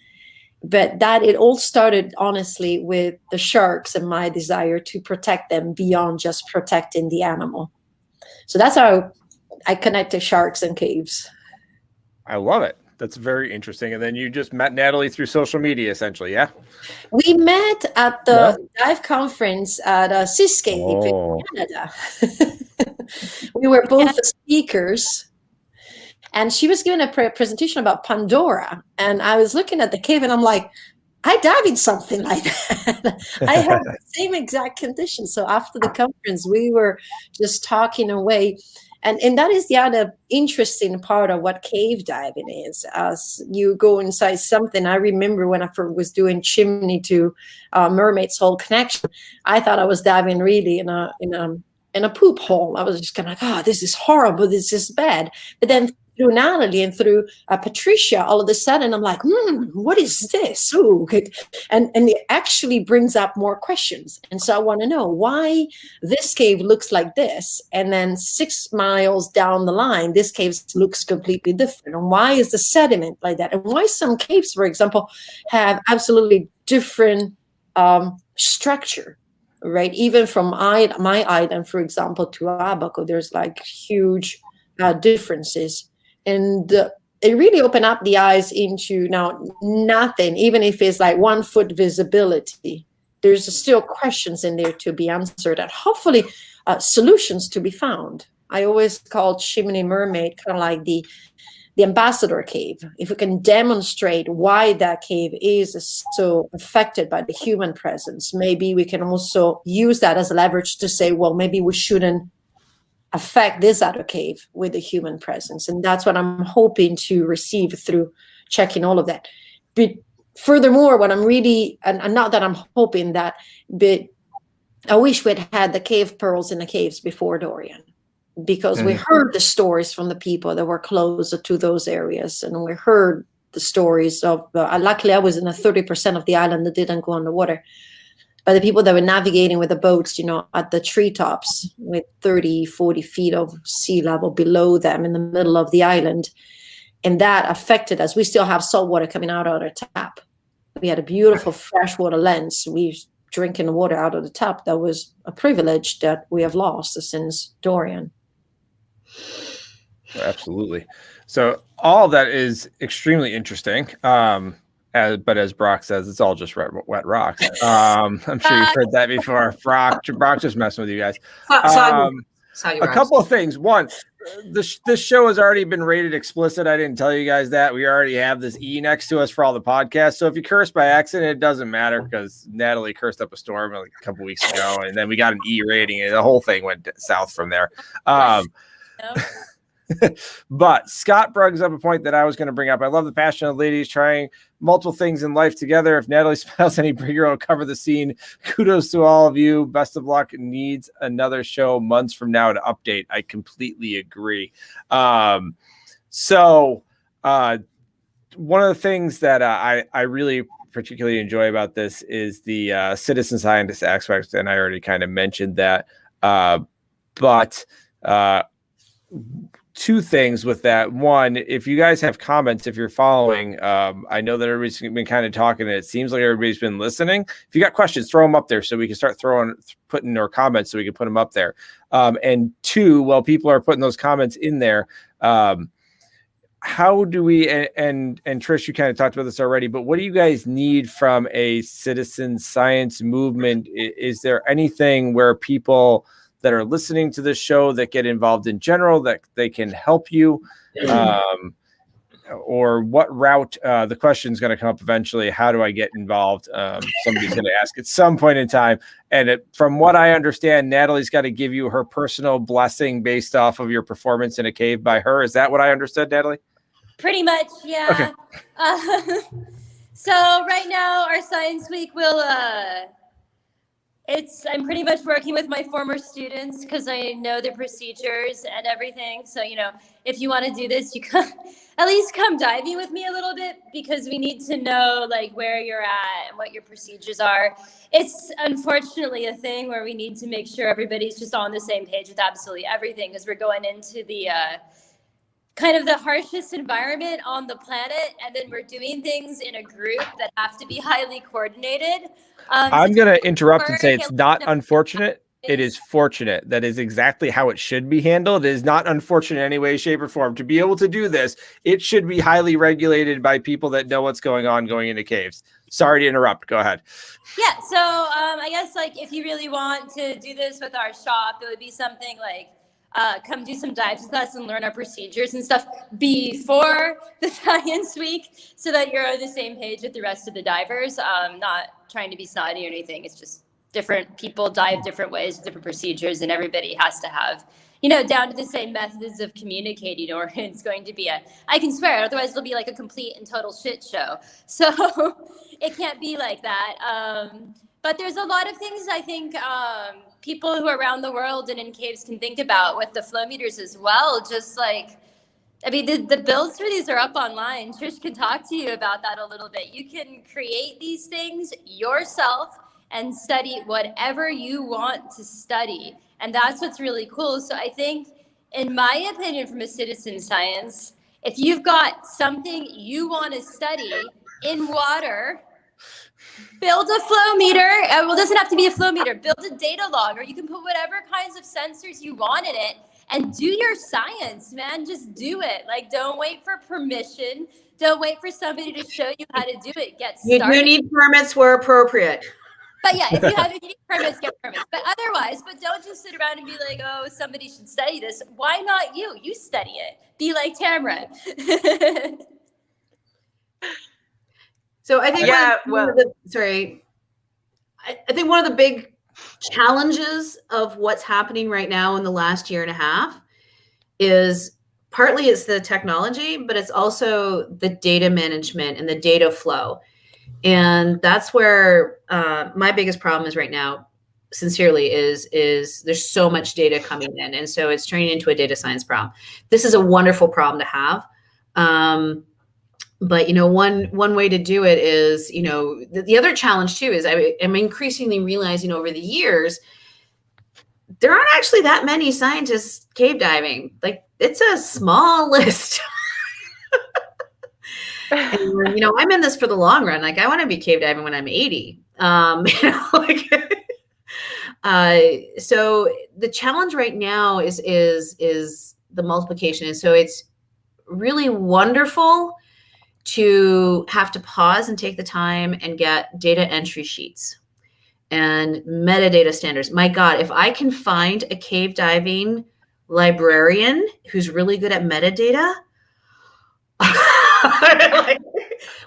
But that it all started, honestly, with the sharks and my desire to protect them beyond just protecting the animal. So that's how I connected sharks and caves. I love it. That's very interesting. And then you just met Natalie through social media, essentially, yeah? We met at the dive conference at Cave in Canada. We were both the speakers. And she was giving a presentation about Pandora. And I was looking at the cave and I'm like, I dive in something like that. I have the same exact condition. So after the conference, we were just talking away. And that is the other interesting part of what cave diving is. As you go inside something, I remember when I was doing Chimney to Mermaid's Hole Connection, I thought I was diving really in a poop hole. I was just kind of like, oh, this is horrible. This is bad. But then through Natalie and through Patricia, all of a sudden I'm like, what is this? Ooh, and it actually brings up more questions. And so I want to know why this cave looks like this, and then 6 miles down the line, this cave looks completely different. And why is the sediment like that? And why some caves, for example, have absolutely different structure, right? Even from my island, for example, to Abaco, there's like huge differences. And it really opened up the eyes into now nothing, even if it's like 1 foot visibility, there's still questions in there to be answered and hopefully solutions to be found. I always call Chimney Mermaid kind of like the ambassador cave. If we can demonstrate why that cave is so affected by the human presence, maybe we can also use that as leverage to say, well, maybe we shouldn't affect this other cave with a human presence. And that's what I'm hoping to receive through checking all of that. But furthermore, what I'm really, and not that I'm hoping that, but I wish we'd had the cave pearls in the caves before Dorian, because we heard the stories from the people that were closer to those areas, and we heard the stories of, luckily I was in the 30% of the island that didn't go underwater, but the people that were navigating with the boats, at the treetops with 30, 40 feet of sea level below them in the middle of the island. And that affected us. We still have salt water coming out of our tap. We had a beautiful freshwater lens. We drinking the water out of the tap. That was a privilege that we have lost since Dorian. Absolutely. So all that is extremely interesting. But as Brock says, it's all just wet rocks. I'm sure you've heard that before. Brock just messing with you guys. A couple of things. One, this show has already been rated explicit. I didn't tell you guys that. We already have this E next to us for all the podcasts. So if you curse by accident, it doesn't matter, because Natalie cursed up a storm like a couple weeks ago, and then we got an E rating, and the whole thing went south from there. But Scott brings up a point that I was going to bring up. I love the passion of ladies trying multiple things in life together. If Natalie smells any bigger, will cover the scene. Kudos to all of you. Best of luck. Needs another show months from now to update. I completely agree. So one of the things that I really particularly enjoy about this is the citizen scientist aspect, and I already kind of mentioned that. But two things with that. One, if you guys have comments, if you're following, I know that everybody's been kind of talking, and it seems like everybody's been listening. If you got questions, throw them up there so we can start putting our comments so we can put them up there. And two, while people are putting those comments in there, how do we, and Trish, you kind of talked about this already, but what do you guys need from a citizen science movement? Is there anything where people that are listening to this show that get involved in general, that they can help you, or what route? The question is going to come up eventually. How do I get involved? Somebody's going to ask at some point in time. And from what I understand, Natalie's got to give you her personal blessing based off of your performance in a cave by her. Is that what I understood, Natalie? Pretty much, yeah. Okay. So right now, our Science Week will... I'm pretty much working with my former students because I know the procedures and everything. So, if you want to do this, you can at least come diving with me a little bit, because we need to know where you're at and what your procedures are. It's unfortunately a thing where we need to make sure everybody's just on the same page with absolutely everything, as we're going into the kind of the harshest environment on the planet, and then we're doing things in a group that have to be highly coordinated. I'm going to interrupt and say it's not unfortunate. It is fortunate. That is exactly how it should be handled. It is not unfortunate in any way, shape, or form. To be able to do this, it should be highly regulated by people that know what's going on going into caves. Sorry to interrupt. Go ahead. Yeah. So I guess if you really want to do this with our shop, it would be something like, come do some dives with us and learn our procedures and stuff before the Science Week, so that you're on the same page with the rest of the divers. Not trying to be snotty or anything. It's just different people dive different ways, different procedures, and everybody has to have, down to the same methods of communicating, or it's going to be I can swear, otherwise it'll be like a complete and total shit show. So it can't be like that. But there's a lot of things I think people who are around the world and in caves can think about with the flow meters as well. Just the builds for these are up online. Trish can talk to you about that a little bit. You can create these things yourself and study whatever you want to study. And that's what's really cool. So I think, in my opinion, from a citizen science, if you've got something you want to study in water, build a flow meter. It doesn't have to be a flow meter. Build a data log, or you can put whatever kinds of sensors you want in it and do your science, man. Just do it. Don't wait for permission. Don't wait for somebody to show you how to do it. Get started. You need permits where appropriate. But yeah, if you need permits, get permits. But otherwise, don't just sit around and be like, oh, somebody should study this. Why not you? You study it. Be like Tamara. So I think I think one of the big challenges of what's happening right now in the last year and a half is partly it's the technology, but it's also the data management and the data flow. And that's where my biggest problem is right now, sincerely, is there's so much data coming in. And so it's turning into a data science problem. This is a wonderful problem to have. But, you know, one way to do it is, you know, the other challenge too is I'm increasingly realizing over the years, there aren't actually that many scientists cave diving. Like, it's a small list. And, you know, I'm in this for the long run. Like, I want to be cave diving when I'm 80. You know, like, so the challenge right now is the multiplication. And so it's really wonderful to have to pause and take the time and get data entry sheets and metadata standards. My God, if I can find a cave diving librarian who's really good at metadata,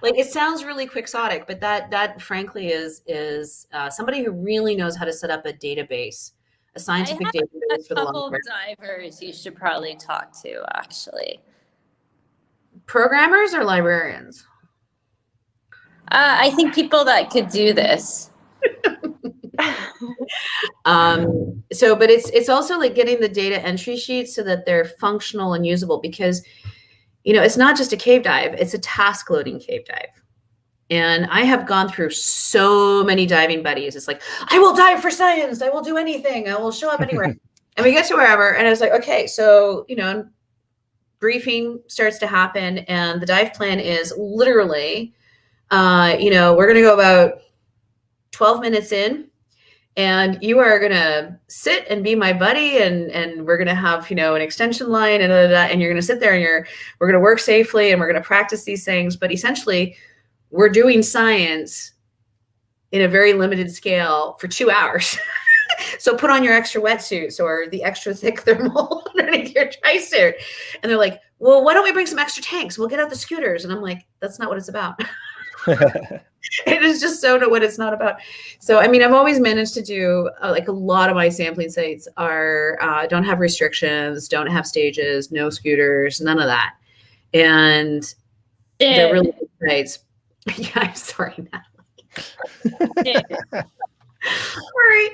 like it sounds really quixotic, but that frankly is somebody who really knows how to set up a database, a scientific database for the long term. Divers you should probably talk to, actually. Programmers or librarians? I think people that could do this. But it's also like getting the data entry sheets so that they're functional and usable, because, you know, it's not just a cave dive, it's a task loading cave dive. And I have gone through so many diving buddies. It's like, I will dive for science. I will do anything. I will show up anywhere. And we get to wherever. And I was like, okay, so, you know, briefing starts to happen. And the dive plan is literally, you know, we're going to go about 12 minutes in. And you are going to sit and be my buddy, and we're going to have, you know, an extension line and you're going to sit there and we're going to work safely and we're going to practice these things. But essentially, we're doing science in a very limited scale for 2 hours. So put on your extra wetsuits or the extra thick thermal underneath your tri-suit. And they're like, well, why don't we bring some extra tanks? We'll get out the scooters. And I'm like, that's not what it's about. It is just so not what it's not about. So, I mean, I've always managed to do like a lot of my sampling sites are don't have restrictions, don't have stages, no scooters, none of that. And they're really good sites. Yeah, I'm sorry, Natalie. Sorry.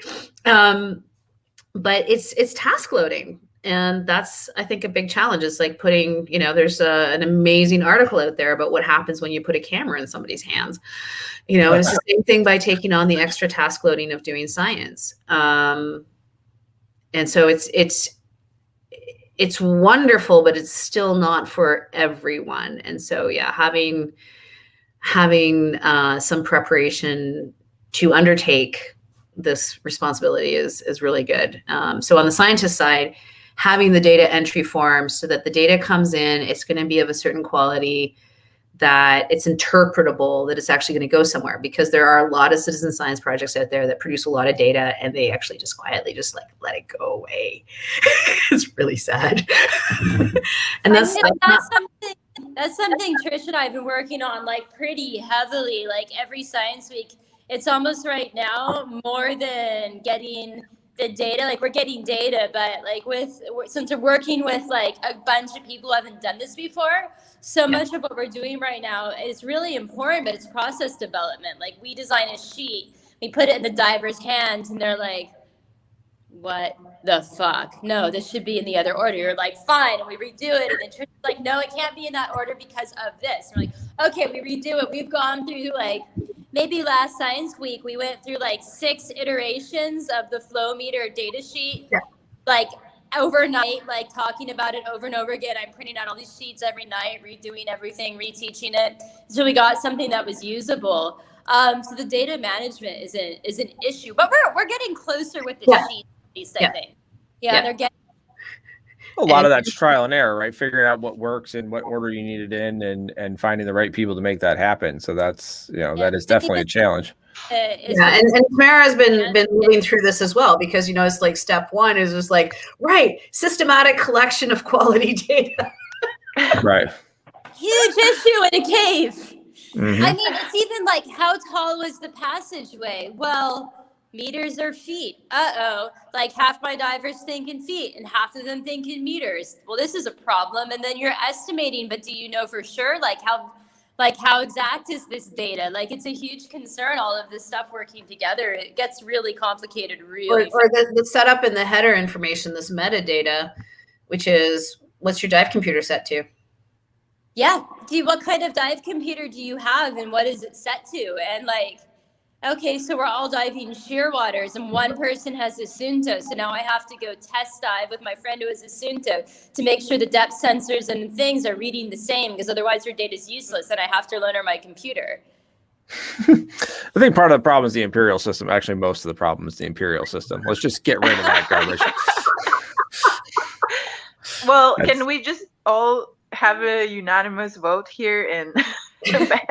But it's task loading. And that's, I think, a big challenge. It's like putting, you know, there's an amazing article out there about what happens when you put a camera in somebody's hands. You know, and it's the same thing by taking on the extra task loading of doing science. And so it's wonderful, but it's still not for everyone. And so, yeah, having some preparation to undertake this responsibility is really good. So on the scientist side, having the data entry forms so that the data comes in, it's going to be of a certain quality, that it's interpretable, that it's actually going to go somewhere, because there are a lot of citizen science projects out there that produce a lot of data and they actually just quietly just like let it go away. It's really sad. And that's something Trish and I have been working on like pretty heavily, like every science week. It's almost right now more than getting the data, like we're getting data, but like since we're working with like a bunch of people who haven't done this before, so much of what we're doing right now is really important, but it's process development. Like we design a sheet, we put it in the diver's hands, and they're like, what the fuck? No, this should be in the other order. You're like, fine, and we redo it, and then Trish's like, no, it can't be in that order because of this. And we're like, okay, we redo it. We've gone through like, maybe last science week, we went through like 6 iterations of the flow meter data sheet, like overnight, like talking about it over and over again. I'm printing out all these sheets every night, redoing everything, reteaching it. So we got something that was usable. So the data management is an issue, but we're getting closer with the sheet, at least I think. Yeah, they're getting. A lot of that's trial and error, right? Figuring out what works and what order you need it in, and finding the right people to make that happen. So that's, you know, that is definitely a challenge. And Tamara has been moving through this as well, because, you know, it's like step one is just like, right, systematic collection of quality data. Right. Huge issue in a cave. Mm-hmm. I mean, it's even like, how tall was the passageway? Well, meters or feet. Like half my divers think in feet and half of them think in meters. Well, this is a problem. And then you're estimating, but do you know for sure? Like like, how exact is this data? Like, it's a huge concern, all of this stuff working together. It gets really complicated really or the setup and the header information, this metadata, which is what's your dive computer set to? Yeah. What kind of dive computer do you have, and what is it set to? And like, okay, so we're all diving sheer waters, and one person has a Sunto. So now I have to go test dive with my friend who has a Sunto to make sure the depth sensors and things are reading the same, because otherwise your data is useless and I have to learn on my computer. I think part of the problem is the imperial system. Actually, most of the problem is the imperial system. Let's just get rid of that garbage. Well, can we just all have a unanimous vote here in Japan?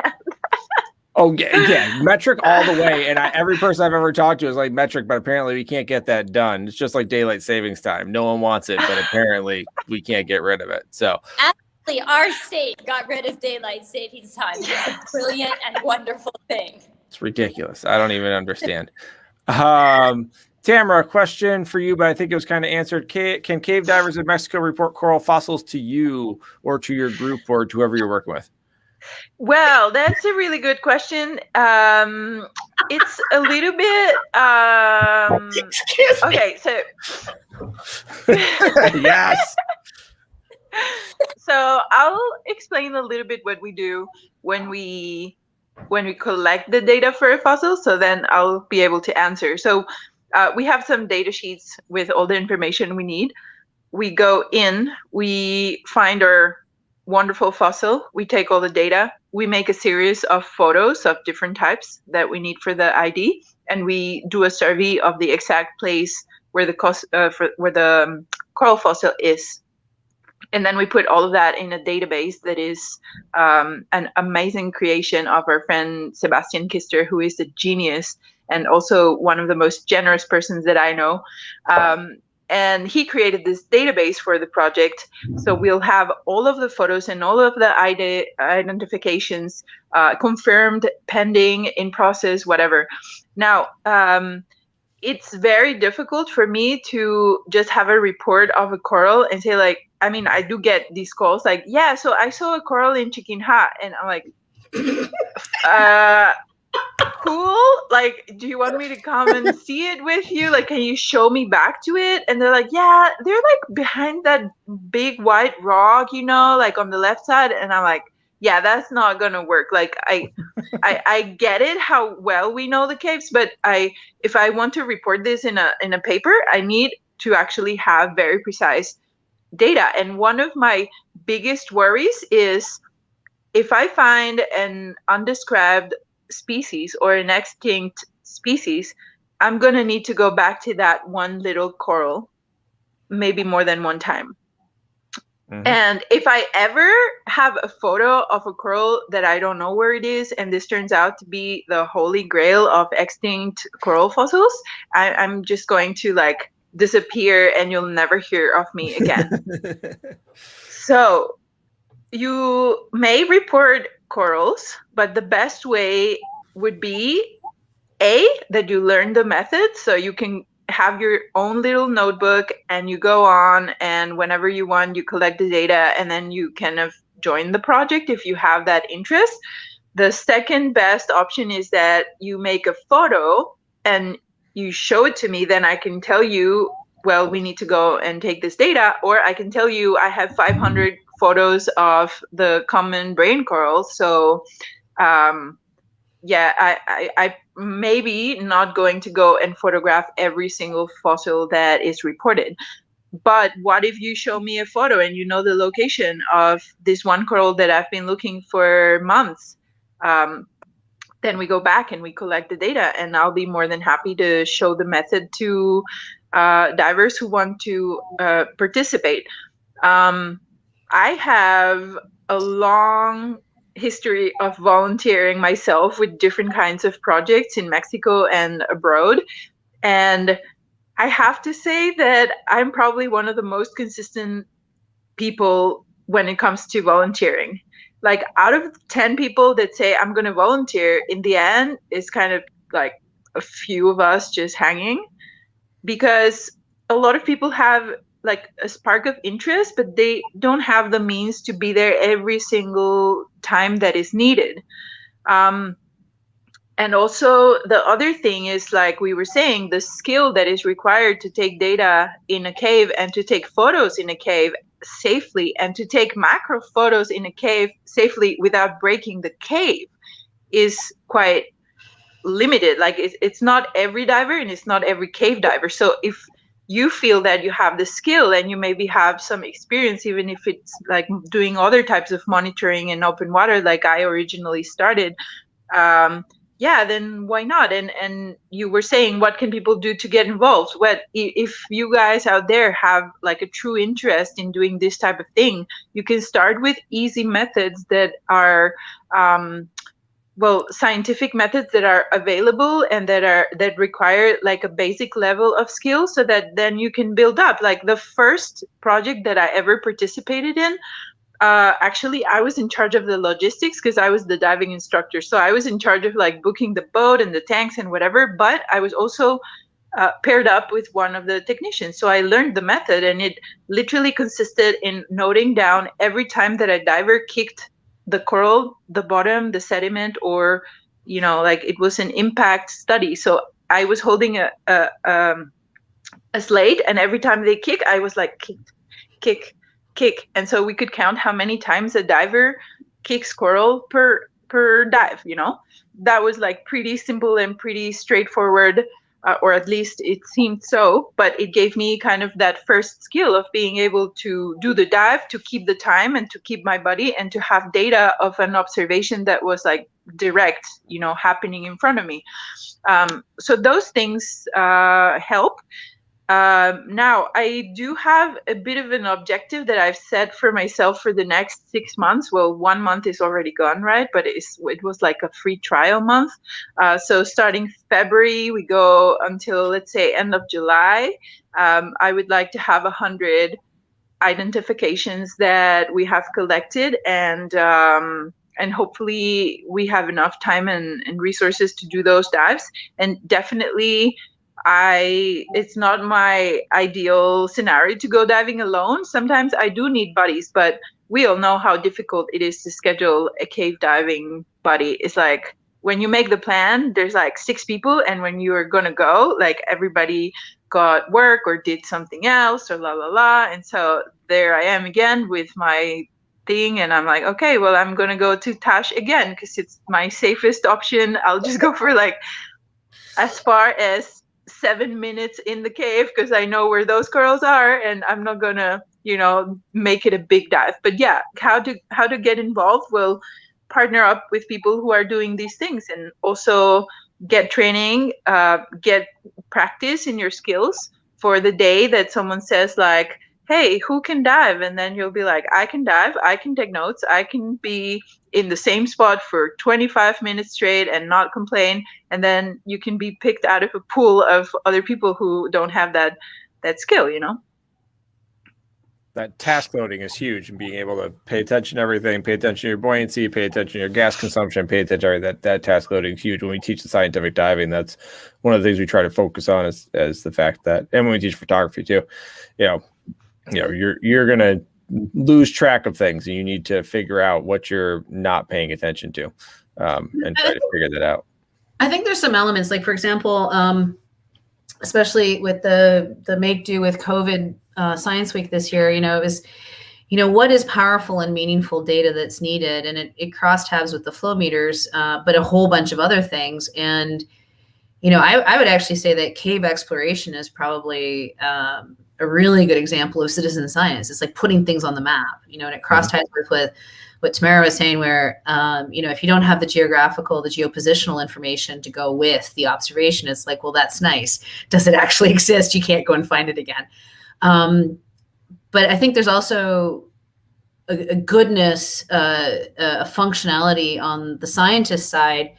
Oh, yeah, metric all the way. And every person I've ever talked to is like metric, but apparently we can't get that done. It's just like daylight savings time. No one wants it, but apparently we can't get rid of it. So actually, our state got rid of daylight savings time. It's a brilliant and wonderful thing. It's ridiculous. I don't even understand. Tamara, a question for you, but I think it was kind of answered. Can cave divers in Mexico report coral fossils to you or to your group or to whoever you're working with? Well, that's a really good question. It's a little bit okay, so Yes. So I'll explain a little bit what we do when we collect the data for a fossil, so then I'll be able to answer. So we have some data sheets with all the information we need. We go in, we find our wonderful fossil, we take all the data, we make a series of photos of different types that we need for the ID, and we do a survey of the exact place where the coral fossil is. And then we put all of that in a database that is an amazing creation of our friend Sebastian Kister, who is a genius and also one of the most generous persons that I know. And he created this database for the project. So we'll have all of the photos and all of the identifications confirmed, pending, in process, whatever. Now, it's very difficult for me to just have a report of a coral and say, like, I mean, I do get these calls like, yeah, so I saw a coral in Chiquinha. And I'm like, cool. Like, do you want me to come and see it with you? Like, can you show me back to it? And they're like, yeah, they're like behind that big white rock, you know, like on the left side. And I'm like, yeah, that's not gonna work. Like, I get it how well we know the caves, but if I want to report this in a paper, I need to actually have very precise data. And one of my biggest worries is if I find an undescribed species or an extinct species, I'm going to need to go back to that one little coral maybe more than one time. Mm-hmm. And if I ever have a photo of a coral that I don't know where it is, and this turns out to be the holy grail of extinct coral fossils, I'm just going to like disappear and you'll never hear of me again. So you may report corals, but the best way would be that you learn the method, so you can have your own little notebook and you go on, and whenever you want you collect the data, and then you kind of join the project if you have that interest. The second best option is that you make a photo and you show it to me, then I can tell you, well, we need to go and take this data, or I can tell you I have 500 photos of the common brain coral. So yeah, I maybe not going to go and photograph every single fossil that is reported. But what if you show me a photo and you know the location of this one coral that I've been looking for months? Then we go back and we collect the data, and I'll be more than happy to show the method to divers who want to participate. I have a long history of volunteering myself with different kinds of projects in Mexico and abroad. And I have to say that I'm probably one of the most consistent people when it comes to volunteering. Like, out of 10 people that say I'm going to volunteer, in the end, it's kind of like a few of us just hanging, because a lot of people have like a spark of interest, but they don't have the means to be there every single time that is needed. And also the other thing is, like we were saying, the skill that is required to take data in a cave and to take photos in a cave safely and to take macro photos in a cave safely without breaking the cave is quite limited. Like it's not every diver and it's not every cave diver. So if you feel that you have the skill and you maybe have some experience, even if it's like doing other types of monitoring in open water, like I originally started, yeah, then why not? And you were saying, what can people do to get involved? Well, if you guys out there have like a true interest in doing this type of thing, you can start with easy methods that are scientific methods that are available and that require like a basic level of skill, so that then you can build up. Like the first project that I ever participated in, actually I was in charge of the logistics because I was the diving instructor. So I was in charge of like booking the boat and the tanks and whatever, but I was also paired up with one of the technicians. So I learned the method, and it literally consisted in noting down every time that a diver kicked the coral, the bottom, the sediment, or, you know, like it was an impact study. So I was holding a slate, and every time they kick, I was like, kick. And so we could count how many times a diver kicks coral per dive, you know. That was like pretty simple and pretty straightforward, or at least it seemed so, but it gave me kind of that first skill of being able to do the dive, to keep the time and to keep my body, and to have data of an observation that was like direct, you know, happening in front of me. So those things help. Now, I do have a bit of an objective that I've set for myself for the next 6 months. Well, 1 month is already gone, right? But it was like a free trial month. So starting February, we go until, let's say, end of July. I would like to have 100 identifications that we have collected, and hopefully we have enough time and resources to do those dives. And definitely, it's not my ideal scenario to go diving alone. Sometimes I do need buddies, but we all know how difficult it is to schedule a cave diving buddy. It's like when you make the plan, there's like 6 people, and when you're gonna go, like everybody got work or did something else or la la la. And so there I am again with my thing, and I'm like, okay, well, I'm gonna go to Tash again because it's my safest option. I'll just go for like as far as 7 minutes in the cave because I know where those girls are, and I'm not gonna, you know, make it a big dive. But yeah, how to get involved? Well, partner up with people who are doing these things, and also get training, get practice in your skills for the day that someone says like, hey, who can dive? And then you'll be like, I can dive, I can take notes, I can be in the same spot for 25 minutes straight and not complain. And then you can be picked out of a pool of other people who don't have that skill, you know? That task loading is huge, and being able to pay attention to everything, pay attention to your buoyancy, pay attention to your gas consumption, pay attention to everything. That task loading is huge. When we teach the scientific diving, that's one of the things we try to focus on is the fact that, and when we teach photography too, you know, you're going to lose track of things, and you need to figure out what you're not paying attention to, and try to figure that out. I think there's some elements, like for example, especially with the Make Do with COVID Science Week this year, it was, what is powerful and meaningful data that's needed, and it cross tabs with the flow meters, but a whole bunch of other things. And I would actually say that cave exploration is probably a really good example of citizen science. It's like putting things on the map, and it cross ties with what Tamara was saying, where, if you don't have the geopositional information to go with the observation, it's like, well, that's nice. Does it actually exist? You can't go and find it again. But I think there's also a goodness, a functionality on the scientist side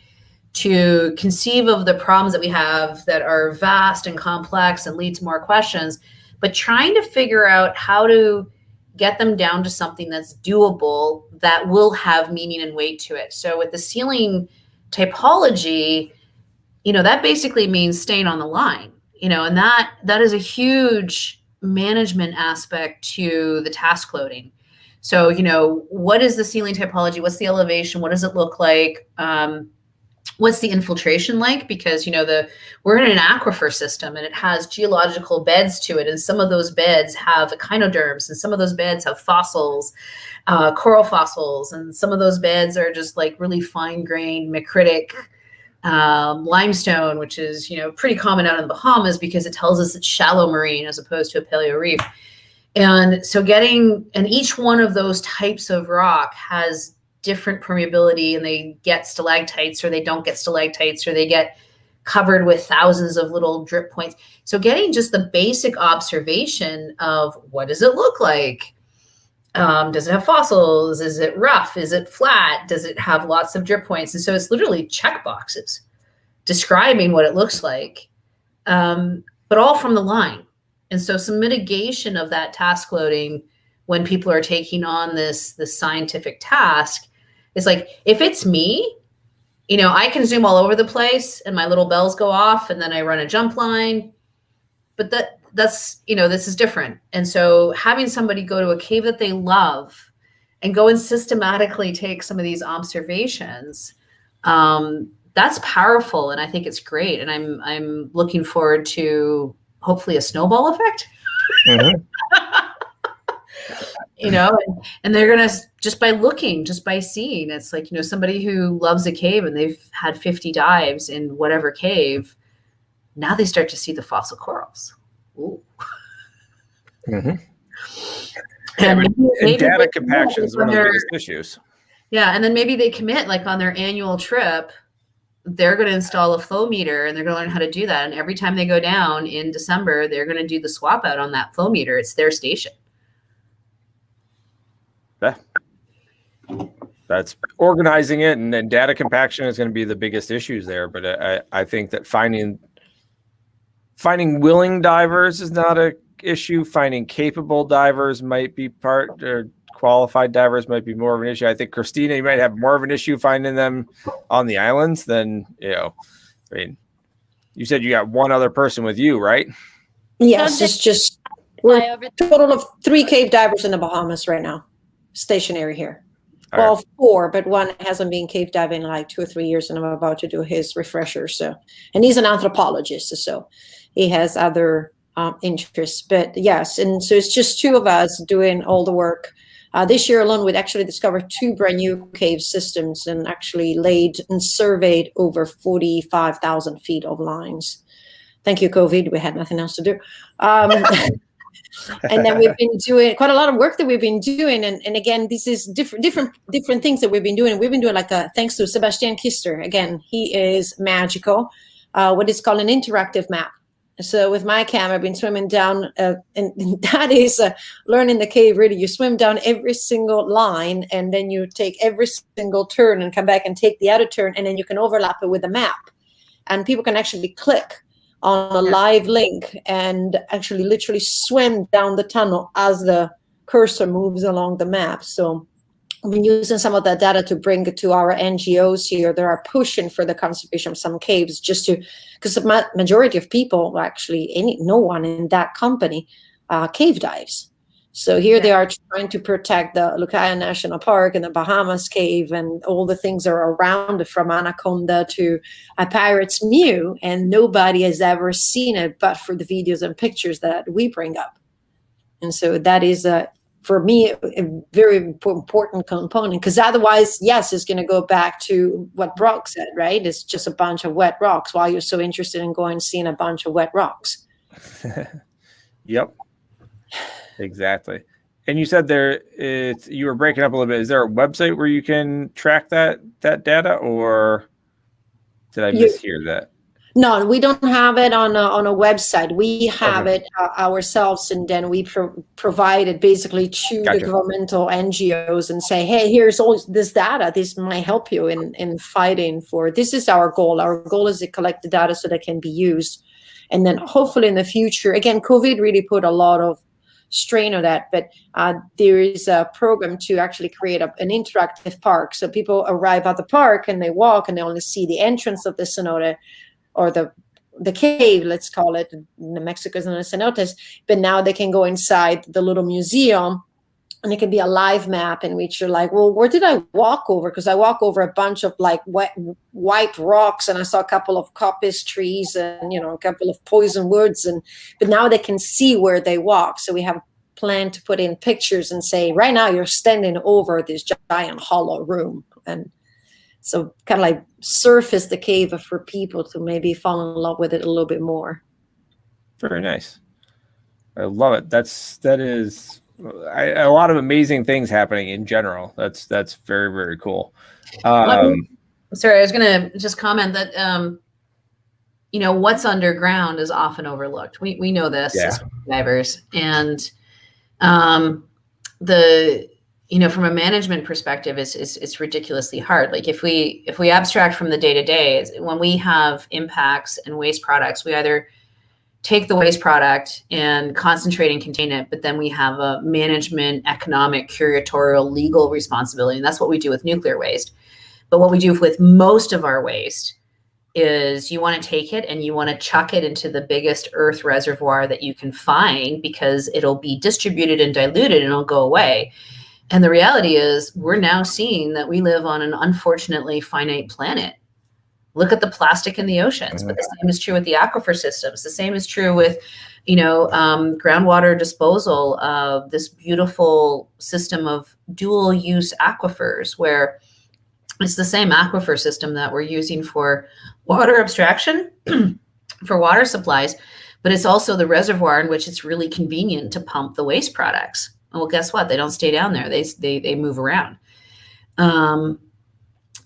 to conceive of the problems that we have that are vast and complex and lead to more questions, but trying to figure out how to get them down to something that's doable, that will have meaning and weight to it. So with the ceiling typology, that basically means staying on the line, and that is a huge management aspect to the task loading. So, you know, what is the ceiling typology? What's the elevation? What does it look like? What's the infiltration like? Because, you know, we're in an aquifer system and it has geological beds to it. And some of those beds have echinoderms and some of those beds have fossils, coral fossils. And some of those beds are just like really fine grained macritic limestone, which is, you know, pretty common out in the Bahamas because it tells us it's shallow marine as opposed to a paleo reef. And so and each one of those types of rock has different permeability, and they get stalactites or they don't get stalactites, or they get covered with thousands of little drip points. So getting just the basic observation of what does it look like? Does it have fossils? Is it rough? Is it flat? Does it have lots of drip points? And so it's literally check boxes describing what it looks like, but all from the line. And so some mitigation of that task loading when people are taking on this scientific task is like, if it's me, you know, I can zoom all over the place and my little bells go off and then I run a jump line, but that's, you know, this is different. And so having somebody go to a cave that they love and go and systematically take some of these observations, that's powerful. And I think it's great. And I'm looking forward to hopefully a snowball effect. Mm-hmm. You know, and they're going to, just by looking, just by seeing, it's like, you know, somebody who loves a cave and they've had 50 dives in whatever cave, now they start to see the fossil corals. Ooh. Mm-hmm. And data compaction is one of the biggest issues. Yeah. And then maybe they commit, like on their annual trip, they're going to install a flow meter and they're going to learn how to do that. And every time they go down in December, they're going to do the swap out on that flow meter. It's their station. Yeah. That's organizing it, and then data compaction is going to be the biggest issues there. But I think that finding willing divers is not a issue. Finding capable divers might be part, or qualified divers might be more of an issue. I think, Cristina, you might have more of an issue finding them on the islands than, you know, I mean, you said you got one other person with you, right? Yes, it's just, we're a total of 3 cave divers in the Bahamas right now, stationary here. Well, 4, but one hasn't been cave diving in like 2 or 3 years, and I'm about to do his refresher. So, and he's an anthropologist, so he has other interests. But yes, and so it's just 2 of us doing all the work. This year alone, we'd actually discovered 2 brand new cave systems and actually laid and surveyed over 45,000 feet of lines. Thank you, COVID. We had nothing else to do. And then we've been doing quite a lot of work that we've been doing. And again, this is different things that we've been doing. We've been doing thanks to Sebastian Kister. Again, he is magical. What is called an interactive map. So with my camera, I've been swimming down, and that is learning the cave. Really, you swim down every single line, and then you take every single turn and come back and take the other turn, and then you can overlap it with a map. And people can actually click on a live link and actually literally swim down the tunnel as the cursor moves along the map. So we've been using some of that data to bring it to our NGOs here that are pushing for the conservation of some caves, just to, because the majority of people, actually no one in that company cave dives. So here they are trying to protect the Lucaya National Park and the Bahamas Cave and all the things that are around it, from Anaconda to a Pirate's Mew, and nobody has ever seen it but for the videos and pictures that we bring up. And so that is, for me, a very important component, because otherwise, yes, it's going to go back to what Brock said, right? It's just a bunch of wet rocks, while you're so interested in going and seeing a bunch of wet rocks. Yep. Exactly. And you said you were breaking up a little bit. Is there a website where you can track that data, or did I mishear that? No, we don't have it on a website. We have it ourselves, and then we provide it basically to the governmental NGOs and say, hey, here's all this data. This might help you in fighting for. This is our goal. Our goal is to collect the data so that can be used, and then hopefully in the future. Again, COVID really put a lot of strain on that, but there is a program to actually create an interactive park. So people arrive at the park and they walk and they only see the entrance of the cenote or the the cave, let's call it, the Mexicans and the cenotes, but now they can go inside the little museum, and it can be a live map in which you're like, well, where did I walk over? Because I walk over a bunch of like white rocks, and I saw a couple of coppice trees and, a couple of poison woods. But now they can see where they walk. So we have a plan to put in pictures and say, right now you're standing over this giant hollow room. And so kind of like surface the cave for people to maybe fall in love with it a little bit more. Very nice. I love it. That is a lot of amazing things happening in general. That's very, very cool. Sorry, I was going to just comment that, what's underground is often overlooked. We know this as divers, and from a management perspective, it's ridiculously hard. Like if we abstract from the day-to-day, when we have impacts and waste products, we either take the waste product and concentrate and contain it, but then we have a management, economic, curatorial, legal responsibility. And that's what we do with nuclear waste. But what we do with most of our waste is you want to take it and you want to chuck it into the biggest earth reservoir that you can find, because it'll be distributed and diluted and it'll go away. And the reality is we're now seeing that we live on an unfortunately finite planet. Look at the plastic in the oceans, but the same is true with the aquifer systems. The same is true with, groundwater disposal of this beautiful system of dual use aquifers, where it's the same aquifer system that we're using for water abstraction, for water supplies, but it's also the reservoir in which it's really convenient to pump the waste products. Well, guess what? They don't stay down there. They move around.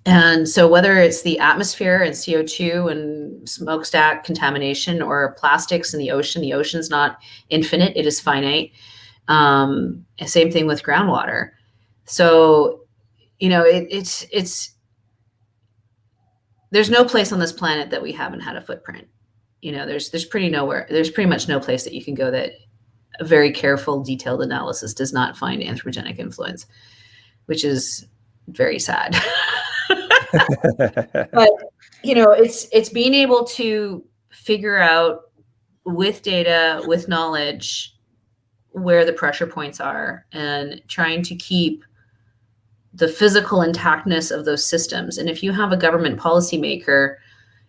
And so whether it's the atmosphere and CO2 and smokestack contamination, or plastics in the ocean's not infinite, it is finite. Same thing with groundwater. So, it's there's no place on this planet that we haven't had a footprint. There's pretty much no place that you can go that a very careful, detailed analysis does not find anthropogenic influence, which is very sad. But it's being able to figure out with data, with knowledge, where the pressure points are, and trying to keep the physical intactness of those systems. And if you have a government policymaker,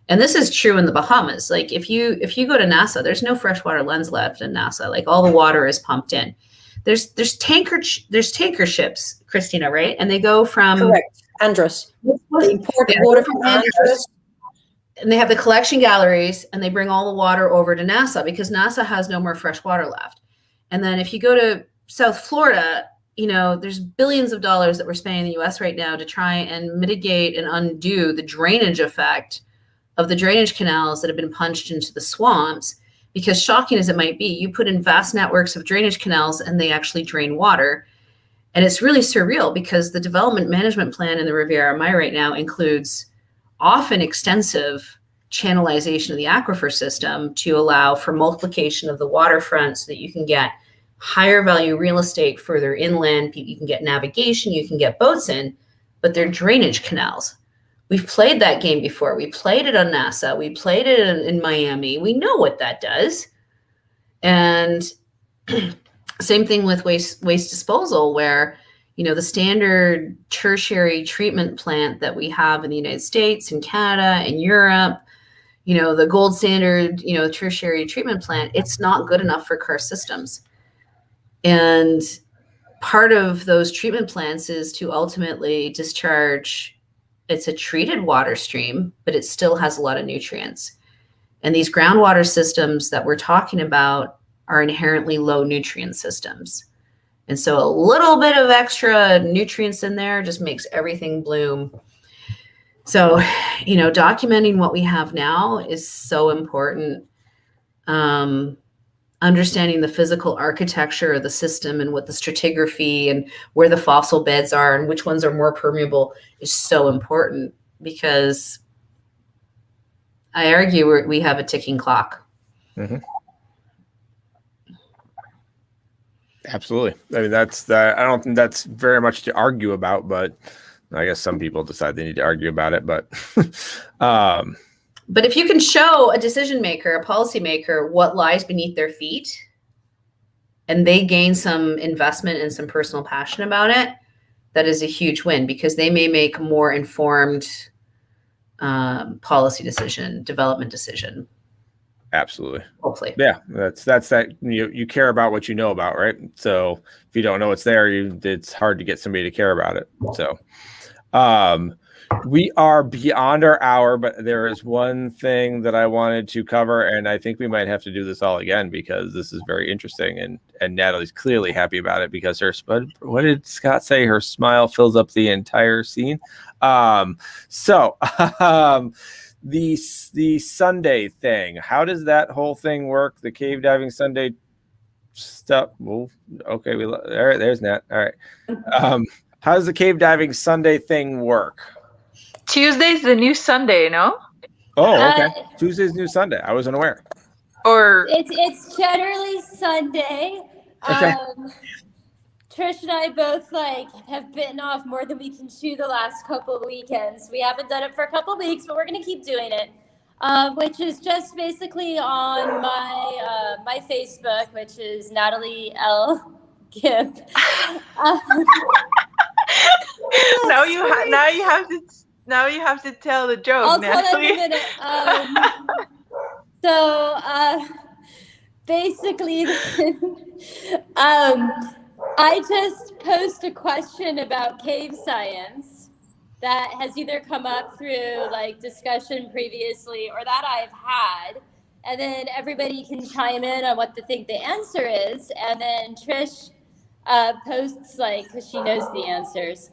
and this is true in the Bahamas, like if you go to NASA, there's no freshwater lens left in NASA. Like all the water is pumped in. There's tanker ships, Cristina, right? And they go from Correct. Andros. They import water from Andros. And they have the collection galleries, and they bring all the water over to NASA, because NASA has no more fresh water left. And then if you go to South Florida, there's billions of dollars that we're spending in the US right now to try and mitigate and undo the drainage effect of the drainage canals that have been punched into the swamps. Because shocking as it might be, you put in vast networks of drainage canals and they actually drain water. And it's really surreal, because the development management plan in the Riviera Maya right now includes often extensive channelization of the aquifer system to allow for multiplication of the waterfront, so that you can get higher value real estate further inland. You can get navigation, you can get boats in, but they're drainage canals. We've played that game before. We played it on NASA. We played it in Miami. We know what that does. And same thing with waste disposal, where, the standard tertiary treatment plant that we have in the United States and Canada and Europe, the gold standard, tertiary treatment plant, it's not good enough for car systems. And part of those treatment plants is to ultimately discharge. It's a treated water stream, but it still has a lot of nutrients. And these groundwater systems that we're talking about are inherently low nutrient systems. And so a little bit of extra nutrients in there just makes everything bloom. So, documenting what we have now is so important. Understanding the physical architecture of the system and what the stratigraphy and where the fossil beds are and which ones are more permeable is so important, because I argue we have a ticking clock. Mm-hmm. Absolutely. I mean, I don't think that's very much to argue about, but I guess some people decide they need to argue about it. But But if you can show a decision maker, a policy maker, what lies beneath their feet, and they gain some investment and some personal passion about it, that is a huge win, because they may make a more informed policy decision, development decision. Absolutely. Hopefully. Yeah, that's that. You care about what you know about, right? So if you don't know what's there, it's hard to get somebody to care about it. So we are beyond our hour, but there is one thing that I wanted to cover, and I think we might have to do this all again because this is very interesting, and Natalie's clearly happy about it because what did Scott say? Her smile fills up the entire scene. The Sunday thing, how does that whole thing work? The cave diving Sunday stuff. Well, okay, all right, there's Nat. All right. How does the cave diving Sunday thing work? Tuesday's the new Sunday, no? Oh, okay. Tuesday's new Sunday. I wasn't aware. Or it's generally Sunday. Okay. Trish and I both have bitten off more than we can chew the last couple of weekends. We haven't done it for a couple of weeks, but we're gonna keep doing it. Which is just basically on my Facebook, which is Natalie L Gibb. Now you have to tell the joke. I'll Natalie. tell that in a minute. Basically, I just post a question about cave science that has either come up through discussion previously or that I've had, and then everybody can chime in on what they think the answer is, and then Trish posts because she knows the answers.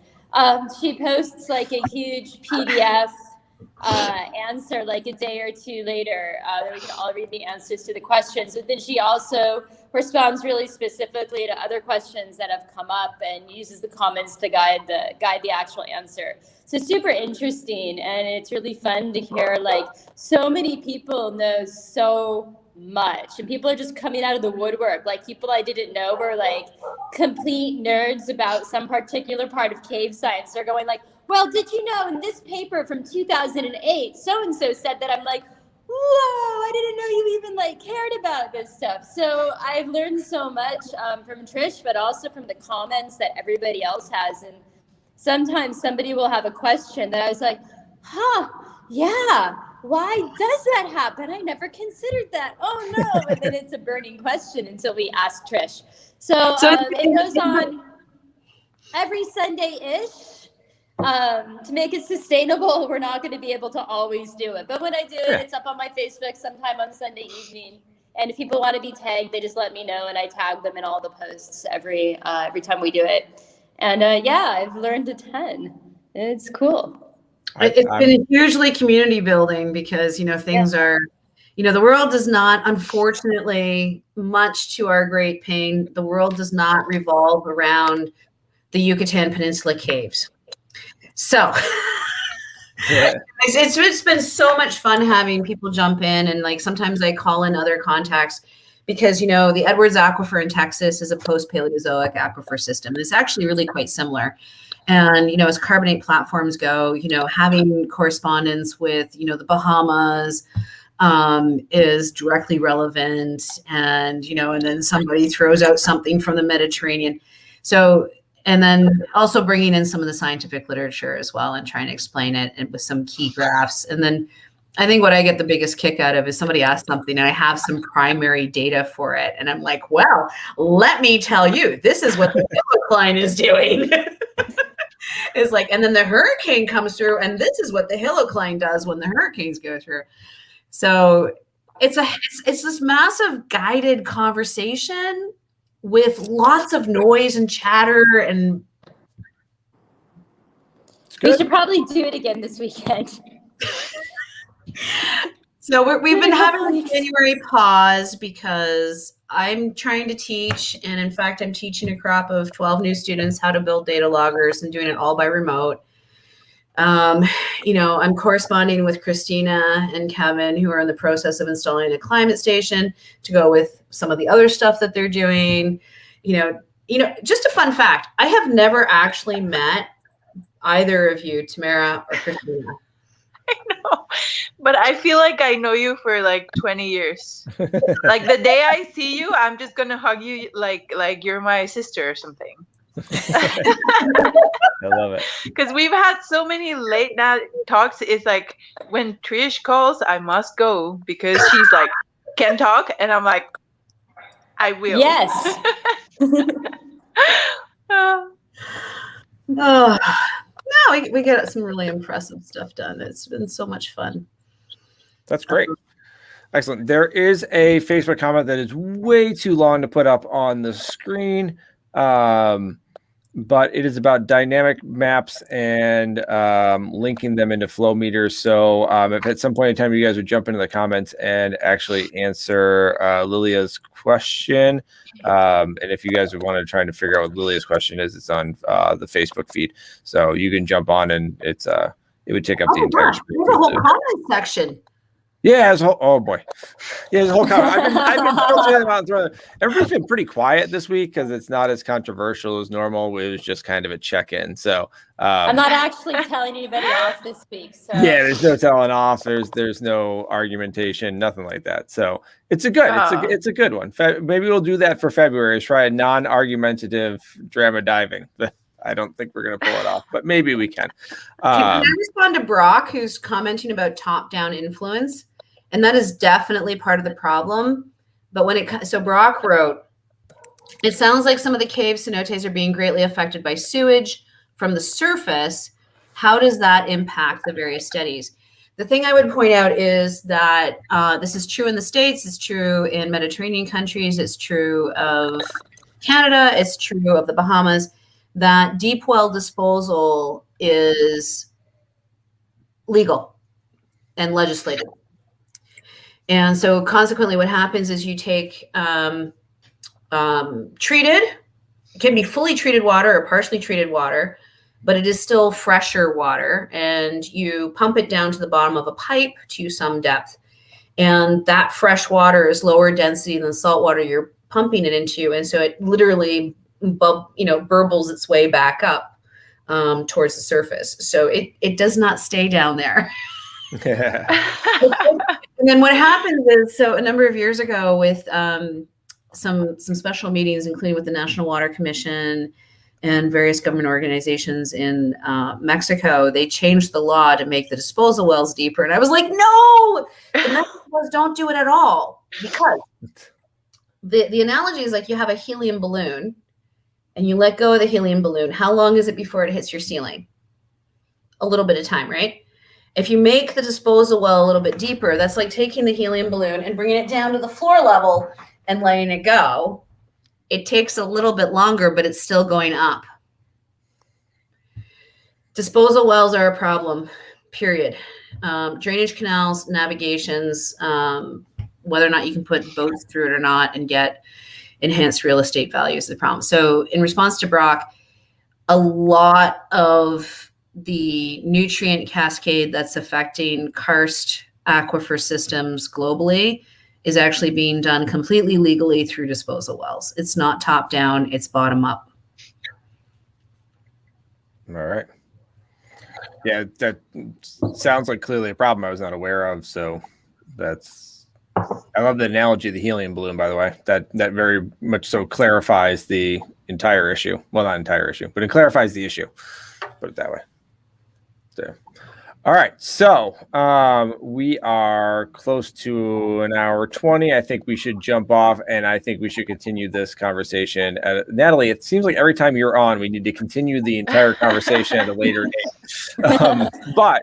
She posts a huge PDF answer a day or two later that we can all read the answers to the questions. But then she also responds really specifically to other questions that have come up and uses the comments to guide the actual answer. So super interesting, and it's really fun to hear so many people know so much, and people are just coming out of the woodwork. People I didn't know were complete nerds about some particular part of cave science. They're going well, did you know in this paper from 2008 so and so said that? I'm whoa, I didn't know you even cared about this stuff. So I've learned so much from Trish, but also from the comments that everybody else has. And sometimes somebody will have a question that I was yeah, why does that happen? I never considered that. Oh no. And then it's a burning question until we ask Trish. So it goes on every Sunday-ish. To make it sustainable, we're not going to be able to always do it. But when I do it, it's up on my Facebook sometime on Sunday evening. And if people want to be tagged, they just let me know, and I tag them in all the posts every time we do it. And I've learned a ton. It's cool. It's been hugely community building because, things are, the world does not, unfortunately, much to our great pain, the world does not revolve around the Yucatan Peninsula caves. So it's been so much fun having people jump in, and sometimes I call in other contacts because, the Edwards Aquifer in Texas is a post-Paleozoic aquifer system. And it's actually really quite similar. And, as carbonate platforms go, having correspondence with, the Bahamas is directly relevant. And, and then somebody throws out something from the Mediterranean. So, and then also bringing in some of the scientific literature as well and trying to explain it and with some key graphs. And then I think what I get the biggest kick out of is somebody asks something and I have some primary data for it. And I'm well, let me tell you, this is what the hilocline is doing. It's and then the hurricane comes through and this is what the hilocline does when the hurricanes go through. So it's this massive guided conversation with lots of noise and chatter, and we should probably do it again this weekend. So we've been having a January pause because I'm trying to teach, and in fact, I'm teaching a crop of 12 new students how to build data loggers and doing it all by remote. I'm corresponding with Cristina and Kevin, who are in the process of installing a climate station to go with some of the other stuff that they're doing. Just a fun fact. I have never actually met either of you, Tamara or Cristina. know, but I feel like I know you for like 20 years. Like the day I see you, I'm just gonna hug you like you're my sister or something. I love it. Because we've had so many late night talks. It's like when Trish calls, I must go because she's like, can talk, and I'm like, I will. Yes. Oh, no, we get some really impressive stuff done. It's been so much fun. That's great. Excellent. There is a Facebook comment that is way too long to put up on the screen, but it is about dynamic maps and linking them into flow meters. So if at some point in time you guys would jump into the comments and actually answer Lilia's question, and if you guys would want to try to figure out what Lilia's question is, it's on the Facebook feed. So you can jump on and it's it would take up the entire screen. There's a whole comment section. Yeah, oh boy, yeah, there's a whole comment. I've been filtering them out and throwing them. Everybody's been pretty quiet this week because it's not as controversial as normal. It was just kind of a check-in. So I'm not actually telling anybody off this week. So yeah, there's no telling off. There's no argumentation, nothing like that. So it's a good it's a good one. Maybe we'll do that for February. Try a non-argumentative drama diving. I don't think we're going to pull it off, but maybe we can. Can I respond to Brock, who's commenting about top-down influence? And that is definitely part of the problem. But so Brock wrote, it sounds like some of the cave cenotes are being greatly affected by sewage from the surface. How does that impact the various studies? The thing I would point out is that this is true in the States, it's true in Mediterranean countries, it's true of Canada, it's true of the Bahamas, that deep well disposal is legal and legislated. And so consequently what happens is you take treated, it can be fully treated water or partially treated water, but it is still fresher water, and you pump it down to the bottom of a pipe to some depth. And that fresh water is lower density than salt water you're pumping it into. And so it literally burbles its way back up towards the surface. So it does not stay down there. And then what happens is, so a number of years ago with some special meetings, including with the National Water Commission and various government organizations in Mexico, they changed the law to make the disposal wells deeper. And I was like, no, the Mexican wells don't do it at all. Because the analogy is like you have a helium balloon and you let go of the helium balloon. How long is it before it hits your ceiling? A little bit of time, right? If you make the disposal well a little bit deeper, that's like taking the helium balloon and bringing it down to the floor level and letting it go. It takes a little bit longer, but it's still going up. Disposal wells are a problem, period. Drainage canals, navigations, whether or not you can put boats through it or not and get enhanced real estate value is the problem. So in response to Brock, a lot of the nutrient cascade that's affecting karst aquifer systems globally is actually being done completely legally through disposal wells. It's not top down, it's bottom up. All right. Yeah, that sounds like clearly a problem I was not aware of. So I love the analogy of the helium balloon, by the way. That very much so clarifies the entire issue. Well, not entire issue, but it clarifies the issue. Put it that way. So, all right. So we are close to an hour 20. I think we should jump off, and I think we should continue this conversation. Natalie, it seems like every time you're on, we need to continue the entire conversation at a later date. But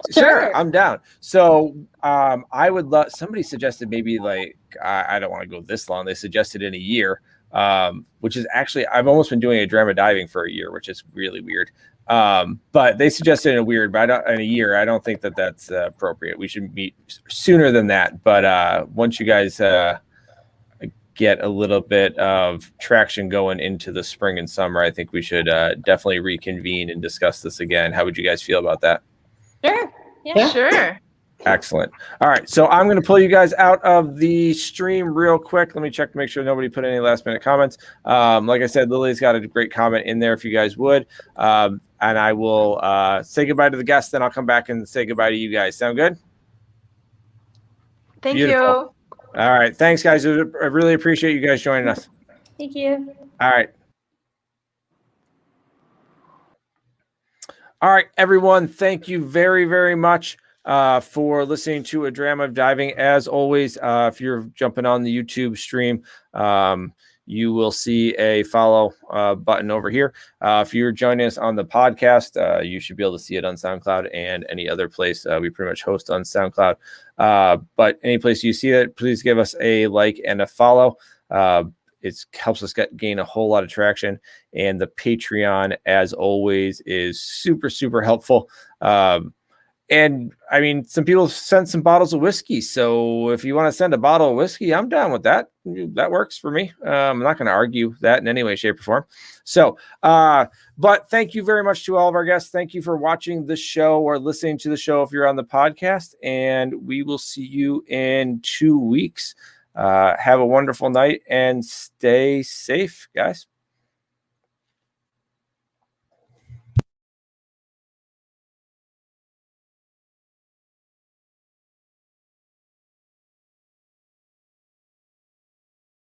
sure, I'm down. So I would love, somebody suggested maybe like, I don't want to go this long. They suggested in a year, which is actually, I've almost been doing a drama diving for a year, which is really weird. But they suggested in a year. I don't think that that's appropriate. We should meet sooner than that. But once you guys get a little bit of traction going into the spring and summer, I think we should definitely reconvene and discuss this again. How would you guys feel about that? Sure. Yeah, sure. Excellent. All right. So I'm going to pull you guys out of the stream real quick. Let me check to make sure nobody put any last minute comments. Like I said, Lily's got a great comment in there if you guys would. And I will say goodbye to the guests, then I'll come back and say goodbye to you guys. Sound good? Thank Beautiful. you. All right. Thanks, guys. I really appreciate you guys joining us. Thank you. All right. All right, everyone. Thank you very, very much for listening to A Drama of Diving. As always, if you're jumping on the YouTube stream, you will see a follow button over here. If you're joining us on the podcast, you should be able to see it on SoundCloud and any other place. We pretty much host on SoundCloud. But any place you see it, please give us a like and a follow. It helps us gain a whole lot of traction. And the Patreon, as always, is super, super helpful. And I mean, some people sent some bottles of whiskey. So if you want to send a bottle of whiskey, I'm down with that. That works for me. I'm not going to argue that in any way, shape, or form. So, but thank you very much to all of our guests. Thank you for watching the show or listening to the show if you're on the podcast. And we will see you in 2 weeks. Have a wonderful night and stay safe, guys.